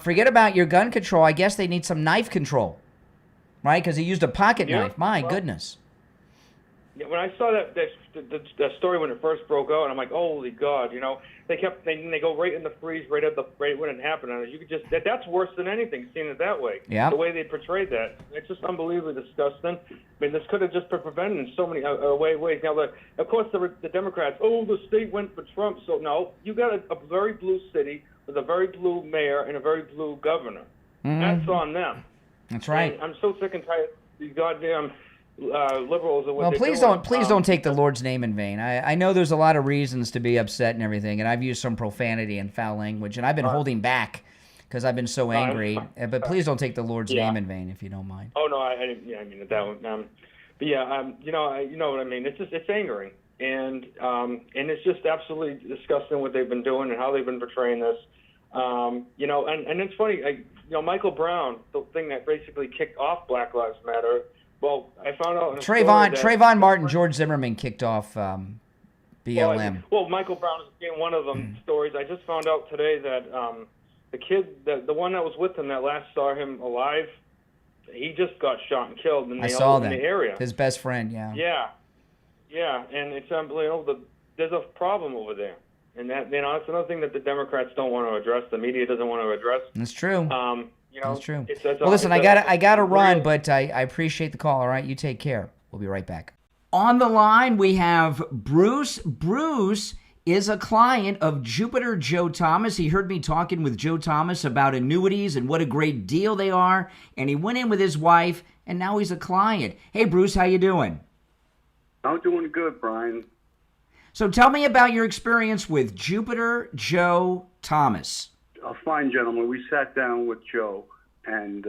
forget about your gun control. I guess they need some knife control, right? Because he used a pocket knife. My goodness. Yeah, when I saw that story when it first broke out, and I'm like, holy God, you know, they go right in the freeze right when it happened. And you could just that's worse than anything, seeing it that way. Yeah. The way they portrayed that, it's just unbelievably disgusting. I mean, this could have just been prevented in so many ways. Now, of course, the Democrats, the state went for Trump. So no, you got a very blue city with a very blue mayor and a very blue governor. Mm-hmm. That's on them. That's right. And I'm so sick and tired of these goddamn liberals. Well, please don't take the Lord's name in vain. I know there's a lot of reasons to be upset and everything, and I've used some profanity and foul language, and I've been holding back because I've been so angry. But please don't take the Lord's name in vain, if you don't mind. Oh no, I mean that one. But yeah, you know what I mean. It's angering, and it's just absolutely disgusting what they've been doing and how they've been portraying this. You know, and it's funny. Michael Brown, the thing that basically kicked off Black Lives Matter. Well, I found out Trayvon Martin, George Zimmerman kicked off BLM. Well, Michael Brown is being one of them stories. I just found out today that the kid, the one that was with him that last saw him alive, he just got shot and killed in the area. His best friend, yeah. Yeah, and it's unbelievable. There's a problem over there, and that's another thing that the Democrats don't want to address. The media doesn't want to address. That's true. That's true. Well, listen, I gotta run, but I appreciate the call. All right, you take care. We'll be right back. On the line, we have Bruce. Bruce is a client of Jupiter Joe Thomas. He heard me talking with Joe Thomas about annuities and what a great deal they are, and he went in with his wife, and now he's a client. Hey, Bruce, how you doing? I'm doing good, Brian. So tell me about your experience with Jupiter Joe Thomas. A fine gentleman. We sat down with Joe, and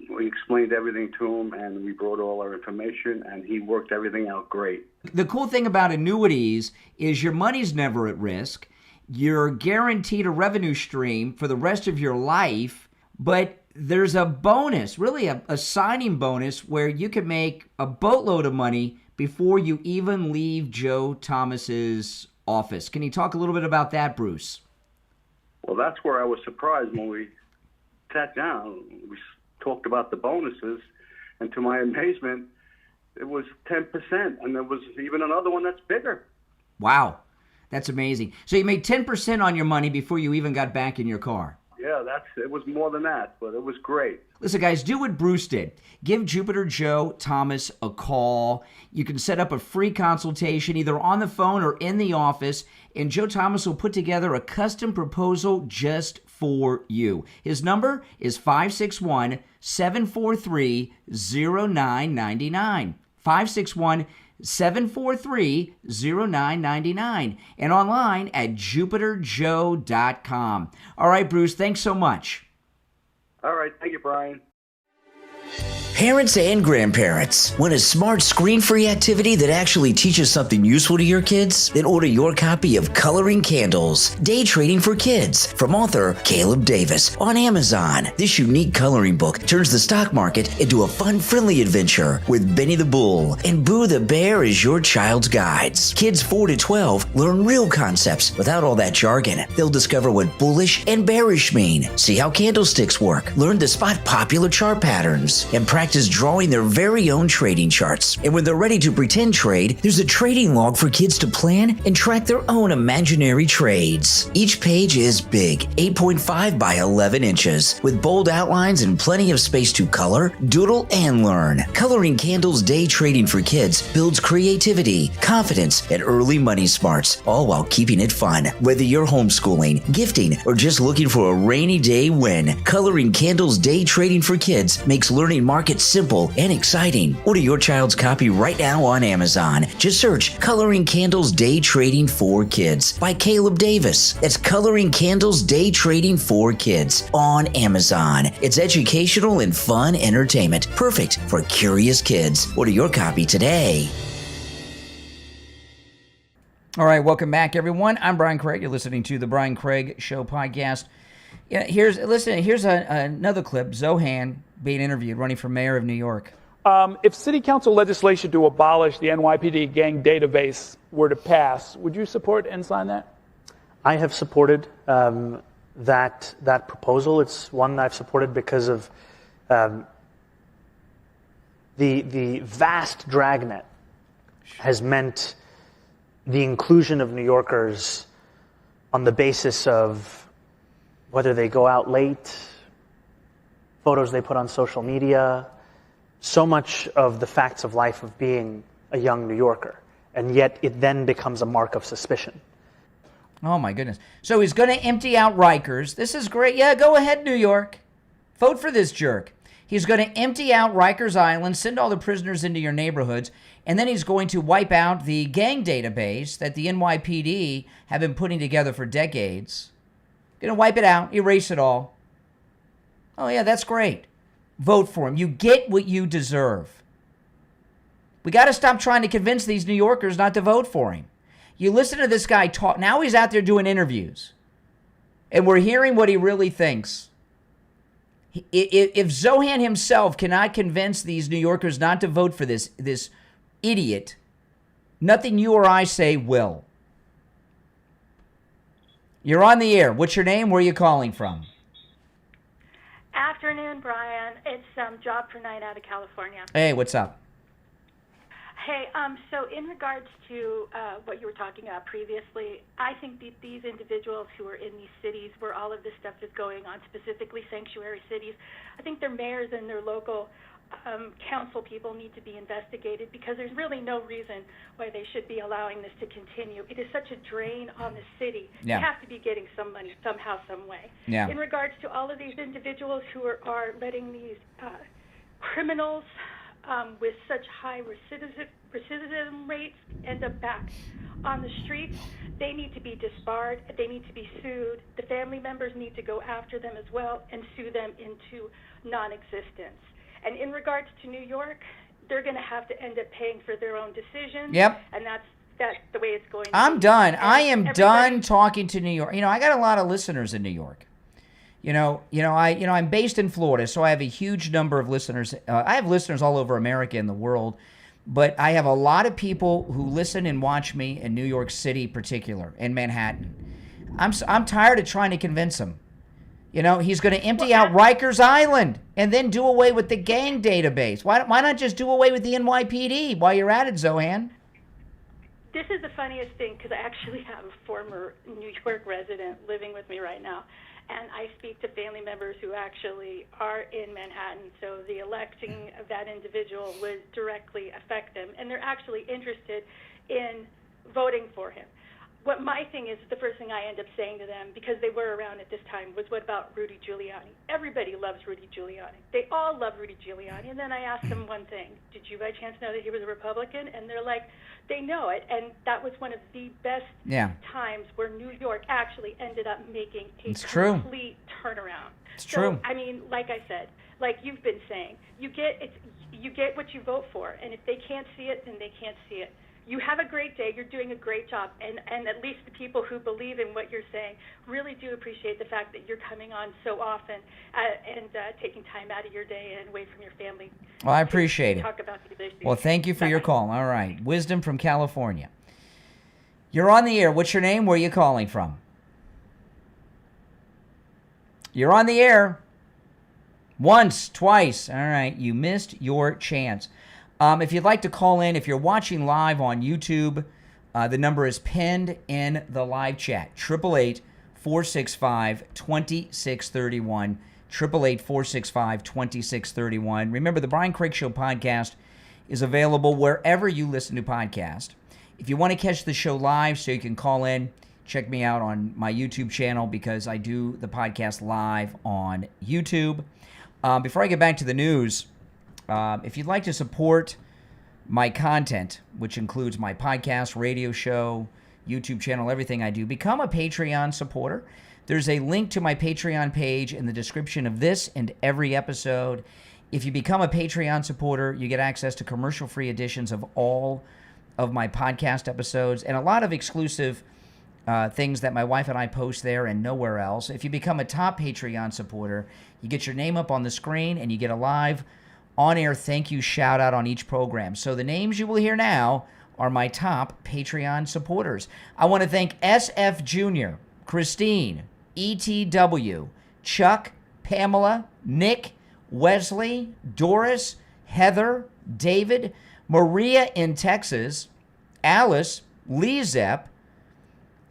we explained everything to him, and we brought all our information, and he worked everything out great. The cool thing about annuities is your money's never at risk. You're guaranteed a revenue stream for the rest of your life, but there's a bonus, really a signing bonus, where you can make a boatload of money before you even leave Joe Thomas's office. Can you talk a little bit about that, Bruce? Well, that's where I was surprised when we sat down. We talked about the bonuses, and to my amazement, it was 10%, and there was even another one that's bigger. Wow, that's amazing. So you made 10% on your money before you even got back in your car. Yeah, it was more than that, but it was great. Listen, guys, do what Bruce did. Give Jupiter Joe Thomas a call. You can set up a free consultation either on the phone or in the office, and Joe Thomas will put together a custom proposal just for you. His number is 561-743-0999. 561-743-0999, and online at jupiterjoe.com. All right, Bruce, thanks so much. All right, thank you, Brian. Parents and grandparents, want a smart screen-free activity that actually teaches something useful to your kids? Then order your copy of Coloring Candles, Day Trading for Kids, from author Caleb Davis on Amazon. This unique coloring book turns the stock market into a fun-friendly adventure with Benny the Bull and Boo the Bear as your child's guides. Kids 4 to 12 learn real concepts without all that jargon. They'll discover what bullish and bearish mean, see how candlesticks work, learn to spot popular chart patterns, and practice drawing their very own trading charts. And when they're ready to pretend trade, there's a trading log for kids to plan and track their own imaginary trades. Each page is big, 8.5 by 11 inches, with bold outlines and plenty of space to color, doodle, and learn. Coloring Candles Day Trading for Kids builds creativity, confidence, and early money smarts, all while keeping it fun. Whether you're homeschooling, gifting, or just looking for a rainy day win, Coloring Candles Day Trading for Kids makes learning markets simple and exciting. Order your child's copy right now on Amazon. Just search Coloring Candles Day Trading for Kids by Caleb Davis. That's Coloring Candles Day Trading for Kids on Amazon. It's educational and fun entertainment, perfect for curious kids. Order your copy today. All right, welcome back, everyone. I'm Brian Craig. You're listening to the Brian Craig Show podcast. Yeah, here's another clip. Zohan being interviewed, running for mayor of New York. If city council legislation to abolish the NYPD gang database were to pass, would you support and sign that? I have supported that proposal. It's one that I've supported because of the vast dragnet has meant the inclusion of New Yorkers on the basis of whether they go out late, photos they put on social media, so much of the facts of life of being a young New Yorker. And yet it then becomes a mark of suspicion. Oh, my goodness. So he's going to empty out Rikers. This is great. Yeah, go ahead, New York. Vote for this jerk. He's going to empty out Rikers Island, send all the prisoners into your neighborhoods, and then he's going to wipe out the gang database that the NYPD have been putting together for decades. Going to wipe it out, erase it all. Oh, yeah, that's great. Vote for him. You get what you deserve. We got to stop trying to convince these New Yorkers not to vote for him. You listen to this guy talk. Now he's out there doing interviews, and we're hearing what he really thinks. If Zohan himself cannot convince these New Yorkers not to vote for this idiot, nothing you or I say will. You're on the air. What's your name? Where are you calling from? Afternoon, Brian. It's Job for Night out of California. Hey, what's up? Hey, so in regards to what you were talking about previously, I think that these individuals who are in these cities where all of this stuff is going on, specifically sanctuary cities, I think their mayors and their local council people need to be investigated, because there's really no reason why they should be allowing this to continue. It is such a drain on the city. Yeah. You have to be getting some money somehow, some way. Yeah. In regards to all of these individuals who are letting these criminals with such high recidivism rates end up back on the streets, they need to be disbarred. They need to be sued. The family members need to go after them as well and sue them into non-existence. And in regards to New York, they're going to have to end up paying for their own decisions. Yep. And that's the way it's going to I'm be. done. And I am done talking to New York. I got a lot of listeners in New York. I'm based in Florida, so I have a huge number of listeners. I have listeners all over America and the world, but I have a lot of people who listen and watch me in New York City, particular, in Manhattan. I'm tired of trying to convince them. He's going to empty out Rikers Island and then do away with the gang database. Why not just do away with the NYPD while you're at it, Zohan? This is the funniest thing, because I actually have a former New York resident living with me right now. And I speak to family members who actually are in Manhattan, so the electing of that individual would directly affect them. And they're actually interested in voting for him. What my thing is, the first thing I end up saying to them, because they were around at this time, was, what about Rudy Giuliani? Everybody loves Rudy Giuliani. They all love Rudy Giuliani. And then I asked them one thing: did you by chance know that he was a Republican? And they're like, they know it. And that was one of the best times where New York actually ended up making a complete turnaround. It's true. I mean, like I said, like you've been saying, you get what you vote for. And if they can't see it, then they can't see it. You have a great day. You're doing a great job. And at least the people who believe in what you're saying really do appreciate the fact that you're coming on so often and taking time out of your day and away from your family. Well, I appreciate it. Talk about these issues. Well, thank you for your call. All right. Wisdom from California. You're on the air. What's your name? Where are you calling from? You're on the air. Once, twice. All right. You missed your chance. If you'd like to call in, if you're watching live on YouTube, the number is pinned in the live chat, 888-465-2631, 888-465-2631. Remember, the Brian Craig Show podcast is available wherever you listen to podcasts. If you want to catch the show live so you can call in, check me out on my YouTube channel, because I do the podcast live on YouTube. Before I get back to the news, if you'd like to support my content, which includes my podcast, radio show, YouTube channel, everything I do, become a Patreon supporter. There's a link to my Patreon page in the description of this and every episode. If you become a Patreon supporter, you get access to commercial-free editions of all of my podcast episodes and a lot of exclusive things that my wife and I post there and nowhere else. If you become a top Patreon supporter, you get your name up on the screen and you get a live on-air thank you shout out on each program. So the names you will hear now are my top Patreon supporters. I want to thank SFjr, Christine, ETW, Chuck, Pamela, Nick, Wesley, Doris, Heather, David, Maria in Texas, Alice, LeeZep,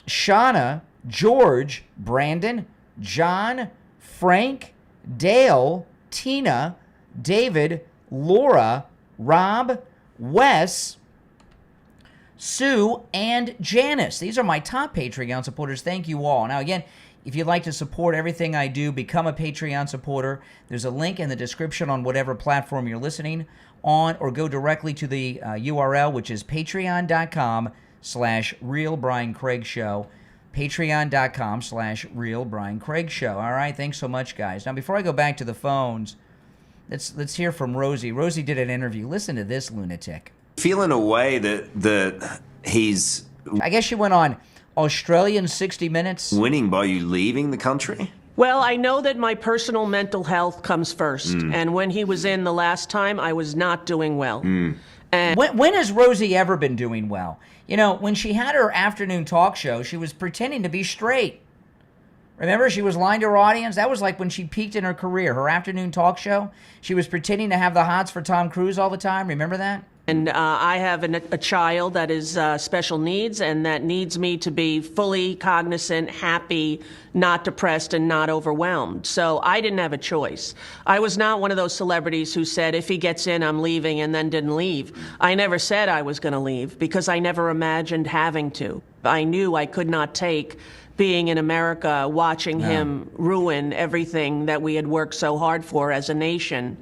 Shawna, George, Brandon, John, Frank, Dale, Tina, David, Laura, Rob, Wes, Sue, and Janice. These are my top Patreon supporters. Thank you all. Now, again, if you'd like to support everything I do, become a Patreon supporter. There's a link in the description on whatever platform you're listening on, or go directly to the URL, which is patreon.com/RealBrianCraigShow. Patreon.com/RealBrianCraigShow. All right, thanks so much, guys. Now, before I go back to the phones, let's hear from Rosie. Rosie did an interview. Listen to this lunatic. Feeling a way that he's... I guess she went on Australian 60 Minutes. Winning by you leaving the country? Well, I know that my personal mental health comes first. And when he was in the last time, I was not doing well. And when has Rosie ever been doing well? You know, when she had her afternoon talk show, she was pretending to be straight. Remember, she was lying to her audience? That was like when she peaked in her career. Her afternoon talk show, she was pretending to have the hots for Tom Cruise all the time. Remember that? And I have a child that is special needs and that needs me to be fully cognizant, happy, not depressed, and not overwhelmed. So I didn't have a choice. I was not one of those celebrities who said, if he gets in, I'm leaving, and then didn't leave. I never said I was going to leave because I never imagined having to. I knew I could not take being in America, watching him ruin everything that we had worked so hard for as a nation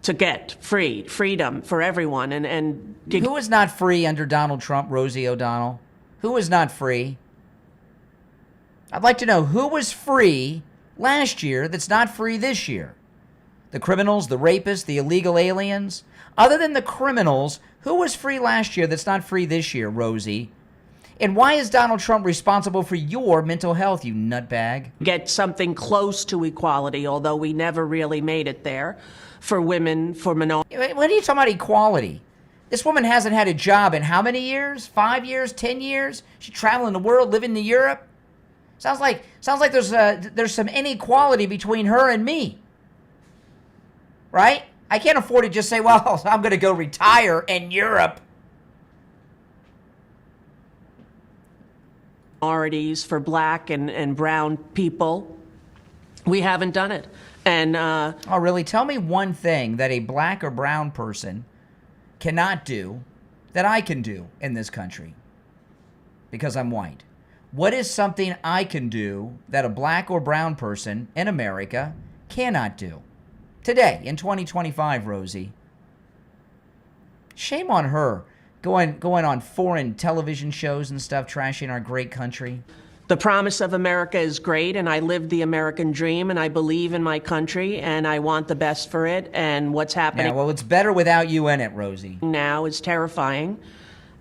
to get freedom for everyone. And who was not free under Donald Trump, Rosie O'Donnell? Who was not free? I'd like to know who was free last year that's not free this year. The criminals, the rapists, the illegal aliens. Other than the criminals, who was free last year that's not free this year, Rosie? And why is Donald Trump responsible for your mental health, you nutbag? Get something close to equality, although we never really made it there. For women, for minorities. What are you talking about equality? This woman hasn't had a job in how many years? 5 years? 10 years? She's traveling the world, living in Europe. Sounds like there's some inequality between her and me, right? I can't afford to just say, well, I'm going to go retire in Europe. Minorities, for black and brown people, we haven't done it. And oh, really? Tell me one thing that a black or brown person cannot do that I can do in this country because I'm white. What is something I can do that a black or brown person in America cannot do today in 2025, Rosie? Shame on her going on foreign television shows and stuff, trashing our great country. The promise of America is great, and I live the American dream, and I believe in my country, and I want the best for it, and what's happening... Yeah, well, it's better without you in it, Rosie. ...now is terrifying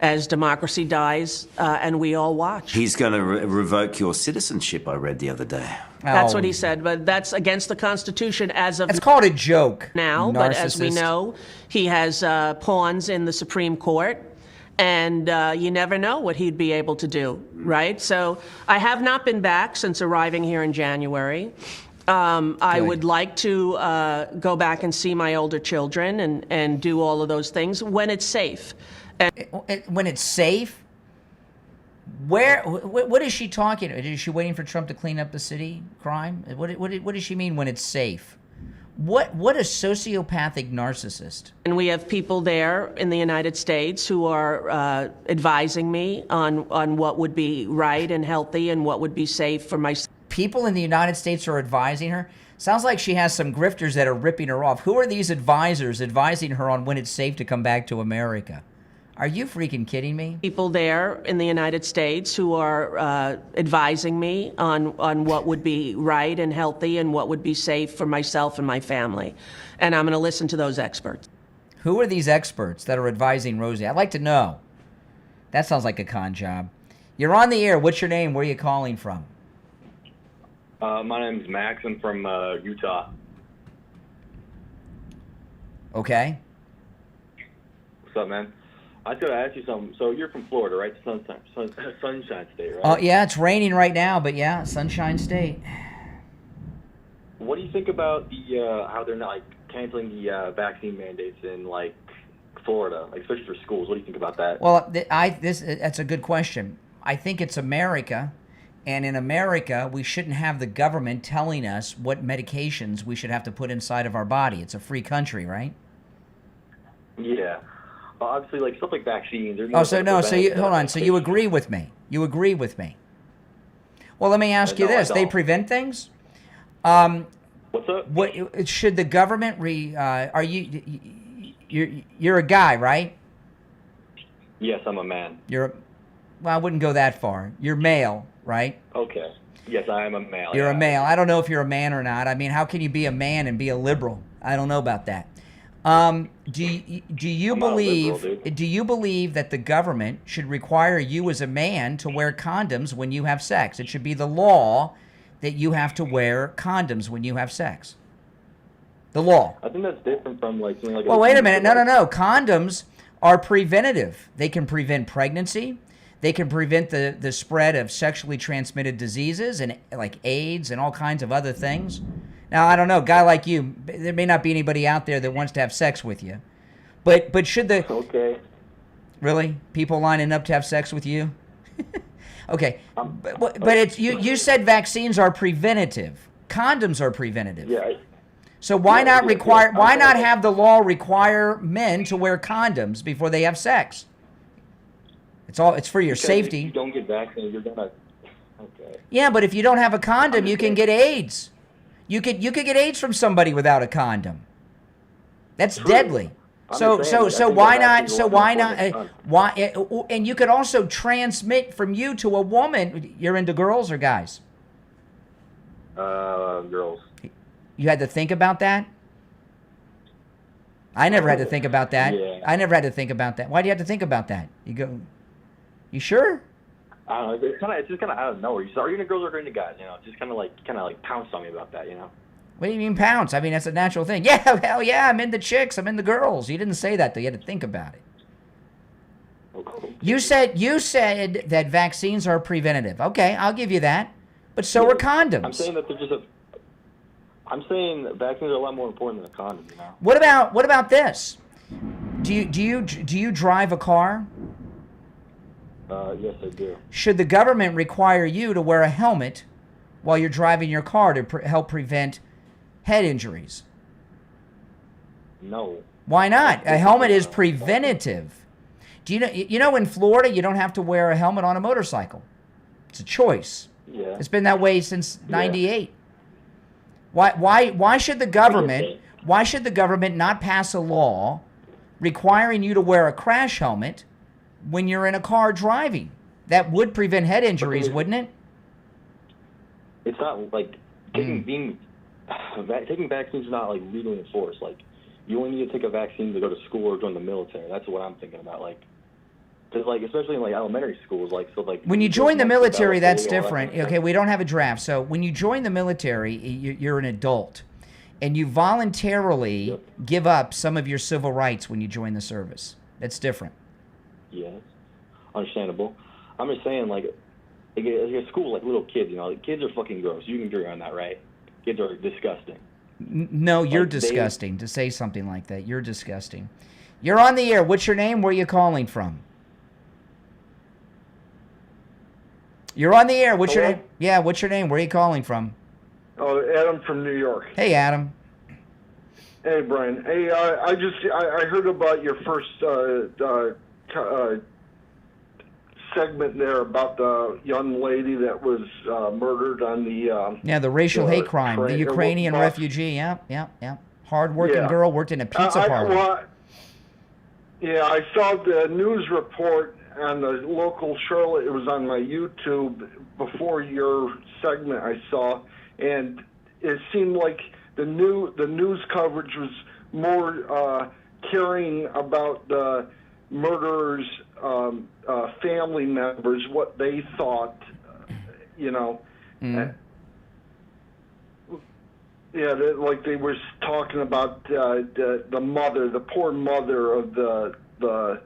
as democracy dies, and we all watch. He's going to revoke your citizenship, I read the other day. That's what he said, but that's against the Constitution as of... It's called a joke, now, narcissist. But as we know, he has pawns in the Supreme Court. And you never know what he'd be able to do, right? So I have not been back since arriving here in January. I would like to go back and see my older children and do all of those things when it's safe. When it's safe? What is she talking about? Is she waiting for Trump to clean up the city crime? What does she mean when it's safe? What a sociopathic narcissist. And we have people there in the United States who are advising me on what would be right and healthy and what would be safe for my... People in the United States are advising her? Sounds like she has some grifters that are ripping her off. Who are these advisors advising her on when it's safe to come back to America? Are you freaking kidding me? People there in the United States who are advising me on what would be right and healthy and what would be safe for myself and my family. And I'm going to listen to those experts. Who are these experts that are advising Rosie? I'd like to know. That sounds like a con job. You're on the air. What's your name? Where are you calling from? My name's Max. I'm from Utah. Okay. What's up, man? I was going to ask you something. So you're from Florida, right? Sunshine State, right? Oh, yeah, it's raining right now, but yeah, Sunshine State. What do you think about the how they're not like canceling the vaccine mandates in like Florida, like especially for schools? What do you think about that? Well, that's a good question. I think it's America, and in America, we shouldn't have the government telling us what medications we should have to put inside of our body. It's a free country, right? Yeah. Obviously, like stuff like vaccines. Oh, so no, so you hold on. So you agree with me? You agree with me? Well, let me ask you this: they prevent things. What's up? What should the government are you're a guy, right? Yes, I'm a man. Well, I wouldn't go that far. You're male, right? Okay. Yes, I am a male. You're a male. I don't know if you're a man or not. I mean, how can you be a man and be a liberal? I don't know about that. Do you believe that the government should require you as a man to wear condoms when you have sex? It should be the law that you have to wear condoms when you have sex. The law. I think that's different from like something like. Well, wait a minute. No. Condoms are preventative. They can prevent pregnancy. They can prevent the spread of sexually transmitted diseases and like AIDS and all kinds of other things. Now, I don't know, a guy like you, there may not be anybody out there that wants to have sex with you. But should the... Okay. Really? People lining up to have sex with you? Okay. But it's you said vaccines are preventative. Condoms are preventative. Yeah. So why not have the law require men to wear condoms before they have sex? It's for your safety. If you don't get vaccinated, you're gonna... Okay. Yeah, but if you don't have a condom, you can get AIDS. You could get AIDS from somebody without a condom. That's deadly. So why not? And you could also transmit from you to a woman. You're into girls or guys? Girls. You had to think about that? I never had to think about that. Yeah. I never had to think about that. Why do you have to think about that? You sure? I don't know. It's just kind of out of nowhere. Are you into girls or into guys? You know, just kind of like pounced on me about that. You know. What do you mean pounce? I mean, that's a natural thing. Yeah, hell yeah, I'm into chicks. I'm into girls. You didn't say that though. You had to think about it. Okay. You said that vaccines are preventative. Okay, I'll give you that. But so are condoms. I'm saying that they're just I'm saying that vaccines are a lot more important than a condom. You know. What about this? Do you drive a car? Yes, I do. Should the government require you to wear a helmet while you're driving your car to help prevent head injuries? No. Why not? A helmet is preventative. Do you know in Florida you don't have to wear a helmet on a motorcycle? It's a choice. Yeah. It's been that way since '98. Why should the government not pass a law requiring you to wear a crash helmet when you're in a car driving? That would prevent head injuries, wouldn't it? It's not like taking vaccines is not like legally enforced. Like you only need to take a vaccine to go to school or join the military. That's what I'm thinking about. Like, because like especially in like elementary schools, like so like when you join the military, that's different. Okay, we don't have a draft. So when you join the military, you're an adult, and you voluntarily give up some of your civil rights when you join the service. That's different. Yes, understandable. I'm just saying, like at school, like little kids, you know, like, kids are fucking gross. You can agree on that, right? Kids are disgusting. No, you're disgusting to say something like that. You're disgusting. You're on the air. What's your name? Where are you calling from? You're on the air. What's your name? Yeah, what's your name? Where are you calling from? Oh, Adam from New York. Hey, Adam. Hey, Brian. Hey, I heard about your first segment there about the young lady that was murdered on the the racial hate crime, the Ukrainian refugee. Yeah. Hard-working girl, worked in a pizza parlor. I saw the news report on the local Charlotte. It was on my YouTube before your segment. I saw, and it seemed like the news coverage was more caring about the murderers' family members what they thought, like they were talking about the mother, the poor mother of the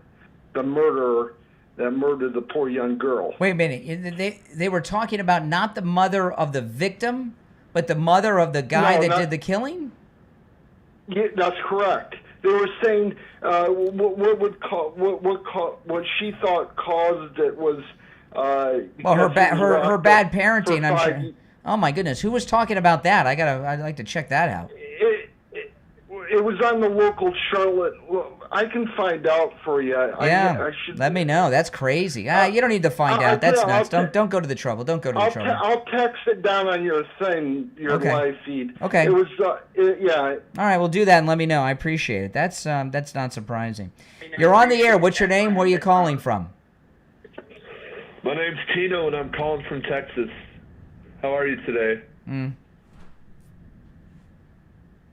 murderer that murdered the poor young girl. Wait a minute. They were talking about not the mother of the victim, but the mother of the guy that did the killing? Yeah, that's correct. They were saying what she thought caused it was her bad parenting. I'm sure. Oh my goodness, who was talking about that? I'd like to check that out. It was on the local Charlotte. I can find out for you. Yeah, let me know. That's crazy. You don't need to find out. That's nuts. Don't go to the trouble. Don't go to the trouble. I'll text it down on your thing, your live feed. Okay. It was, yeah. All right, we'll do that and let me know. I appreciate it. That's not surprising. You're on the air. What's your name? Where are you calling from? My name's Tino, and I'm calling from Texas. How are you today?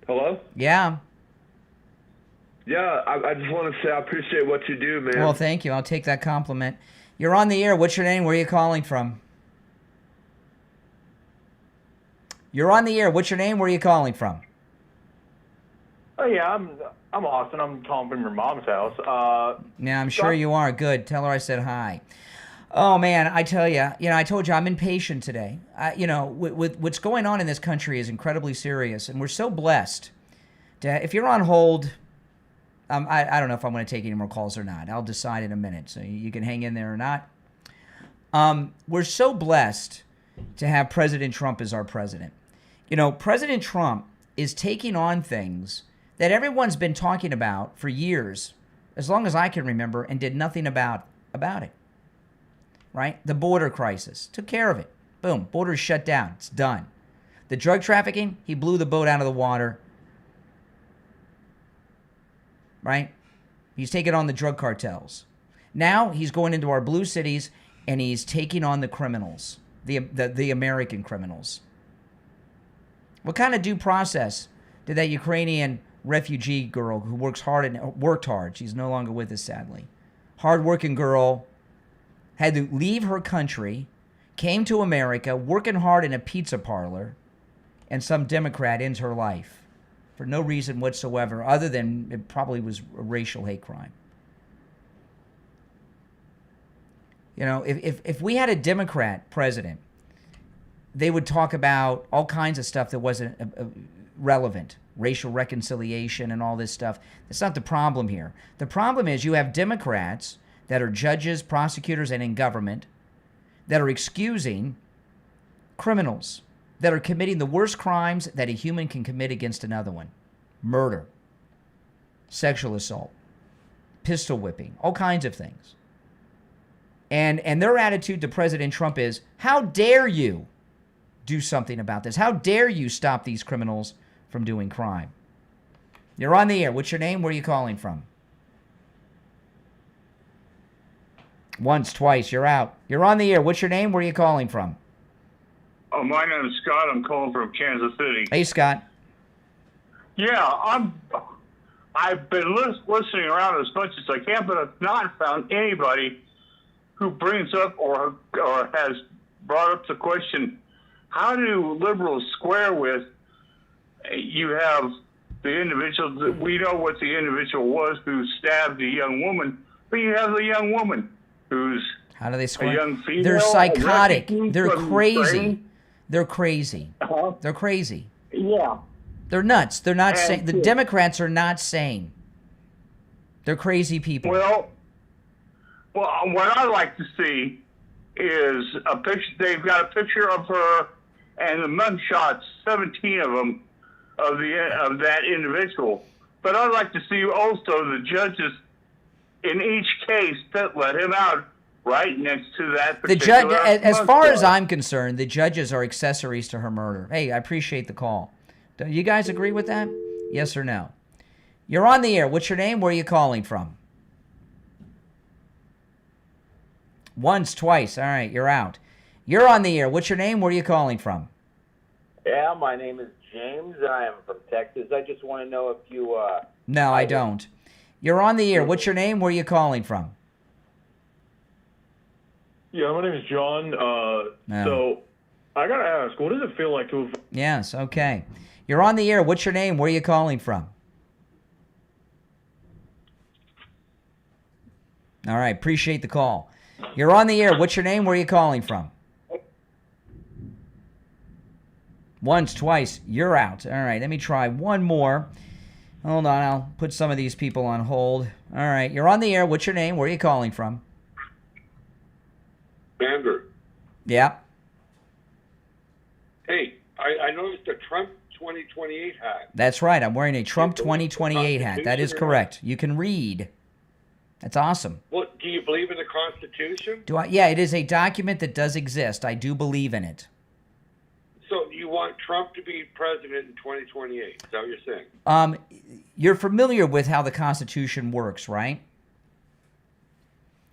Hello? Yeah. Yeah, I just want to say I appreciate what you do, man. Well, thank you. I'll take that compliment. You're on the air. What's your name? Where are you calling from? You're on the air. What's your name? Where are you calling from? Oh yeah, I'm Austin. I'm calling from your mom's house. Yeah, I'm sure you are. Good. Tell her I said hi. Oh man, I tell you, I told you I'm impatient today. With what's going on in this country is incredibly serious, and we're so blessed. If you're on hold, I don't know if I'm going to take any more calls or not. I'll decide in a minute, so you can hang in there or not. We're so blessed to have President Trump as our president. President Trump is taking on things that everyone's been talking about for years, as long as I can remember, and did nothing about it. Right? The border crisis. Took care of it. Boom. Border's shut down. It's done. The drug trafficking, he blew the boat out of the water. Right? He's taking on the drug cartels. Now he's going into our blue cities and he's taking on the criminals, the American criminals. What kind of due process did that Ukrainian refugee girl who worked hard, she's no longer with us sadly, hard-working girl, had to leave her country, came to America, working hard in a pizza parlor, and some Democrat ends her life for no reason whatsoever, other than it probably was a racial hate crime. If we had a Democrat president, they would talk about all kinds of stuff that wasn't relevant, racial reconciliation and all this stuff. That's not the problem here. The problem is you have Democrats that are judges, prosecutors, and in government that are excusing criminals that are committing the worst crimes that a human can commit against another one. Murder, sexual assault, pistol whipping, all kinds of things. And their attitude to President Trump is, how dare you do something about this? How dare you stop these criminals from doing crime? You're on the air. What's your name? Where are you calling from? Once, twice, you're out. You're on the air. What's your name? Where are you calling from? Oh, my name is Scott. I'm calling from Kansas City. Hey, Scott. Yeah, I've been listening around as much as I can, but I've not found anybody who brings up or has brought up the question, how do liberals square with, you have the individual, we know what the individual was who stabbed a young woman, but you have the young woman who's how do they square? A young female. They're psychotic. They're crazy. Ukraine. They're crazy. They're crazy. Yeah. They're nuts. They're not sane. The Democrats are not sane. They're crazy people. Well, what I like to see is a picture. They've got a picture of her and the mugshots, 17 of them, of that individual. But I'd like to see also the judges in each case that let him out right next to that particular The judge, as far as I'm concerned, the judges are accessories to her murder. Hey, I appreciate the call. Do you guys agree with that? Yes or no? You're on the air. What's your name? Where are you calling from? Once, twice. All right, you're out. You're on the air. What's your name? Where are you calling from? Yeah, my name is James. I am from Texas. I just want to know if you... No, I don't. You're on the air. What's your name? Where are you calling from? Yeah, my name is John. So I got to ask, what does it feel like to... Yes, okay. You're on the air. What's your name? Where are you calling from? All right, appreciate the call. You're on the air. What's your name? Where are you calling from? Once, twice, you're out. All right, let me try one more. Hold on, I'll put some of these people on hold. All right, you're on the air. What's your name? Where are you calling from? Andrew. Yeah. Hey, I noticed a Trump 2028 hat. That's right. I'm wearing a Trump 2028 hat. That is correct. You can read. That's awesome. Well, do you believe in the Constitution? Do I? Yeah, it is a document that does exist. I do believe in it. So you want Trump to be president in 2028? Is that what you're saying? You're familiar with how the Constitution works, right?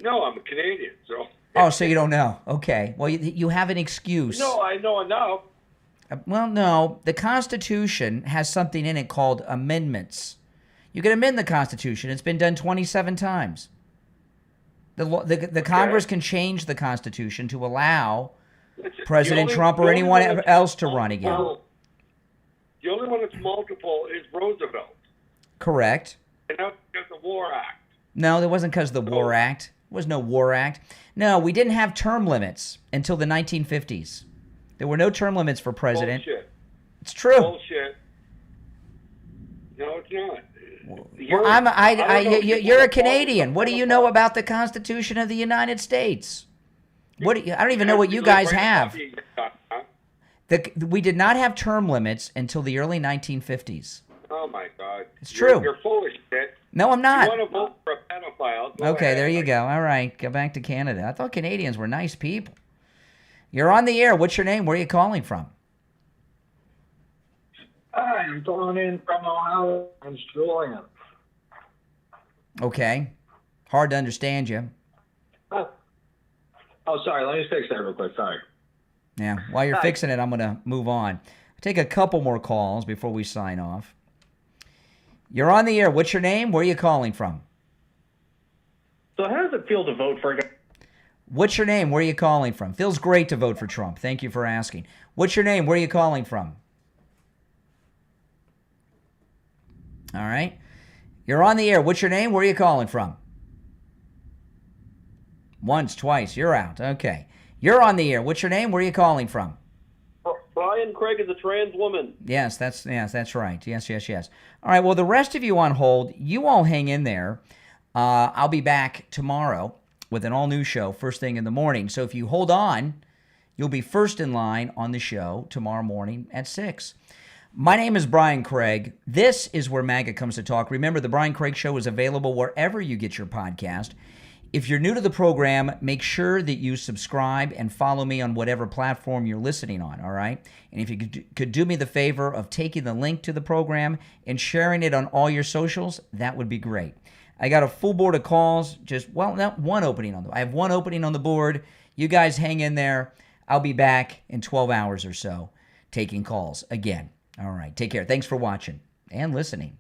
No, I'm a Canadian, so. Oh, so you don't know? Okay. Well, you have an excuse. No, I know enough. Well, no. The Constitution has something in it called amendments. You can amend the Constitution. It's been done 27 times. The Congress can change the Constitution to allow President Trump or anyone else to run again. The only one that's multiple is Roosevelt. Correct. And that's because of the War Act. No, that wasn't because of the War Act. There was no War Act. No, we didn't have term limits until the 1950s. There were no term limits for president. Bullshit. It's true. Bullshit. No, it's not. Well, you're a Canadian. What do you know about the Constitution of the United States? I don't even know what you guys have. We did not have term limits until the early 1950s. Oh, my God. It's true. You're full of shit. No, I'm not. You want to vote for a pedophile? Go Okay, ahead. there you go. All right, go back to Canada. I thought Canadians were nice people. You're on the air. What's your name? Where are you calling from? Hi, I'm calling in from Ohio. I'm Julian. Okay. Hard to understand you. Oh, sorry. Let me fix that real quick. Sorry. Yeah. While you're Hi. fixing it, I'm going to move on. I'll take a couple more calls before we sign off. You're on the air. What's your name? Where are you calling from? So how does it feel to vote for a guy? What's your name? Where are you calling from? Feels great to vote for Trump. Thank you for asking. What's your name? Where are you calling from? All right. You're on the air. What's your name? Where are you calling from? Once, twice. You're out. Okay. You're on the air. What's your name? Where are you calling from? Brian Craig is a trans woman. Yes, that's right. Yes. All right. Well, the rest of you on hold, you all hang in there. I'll be back tomorrow with an all-new show first thing in the morning. So if you hold on, you'll be first in line on the show tomorrow morning at 6. My name is Brian Craig. This is where MAGA comes to talk. Remember, the Brian Craig Show is available wherever you get your podcast. If you're new to the program, make sure that you subscribe and follow me on whatever platform you're listening on, all right? And if you could do me the favor of taking the link to the program and sharing it on all your socials, that would be great. I got a full board of calls, not one opening on I have one opening on the board. You guys hang in there. I'll be back in 12 hours or so taking calls again. All right, take care. Thanks for watching and listening.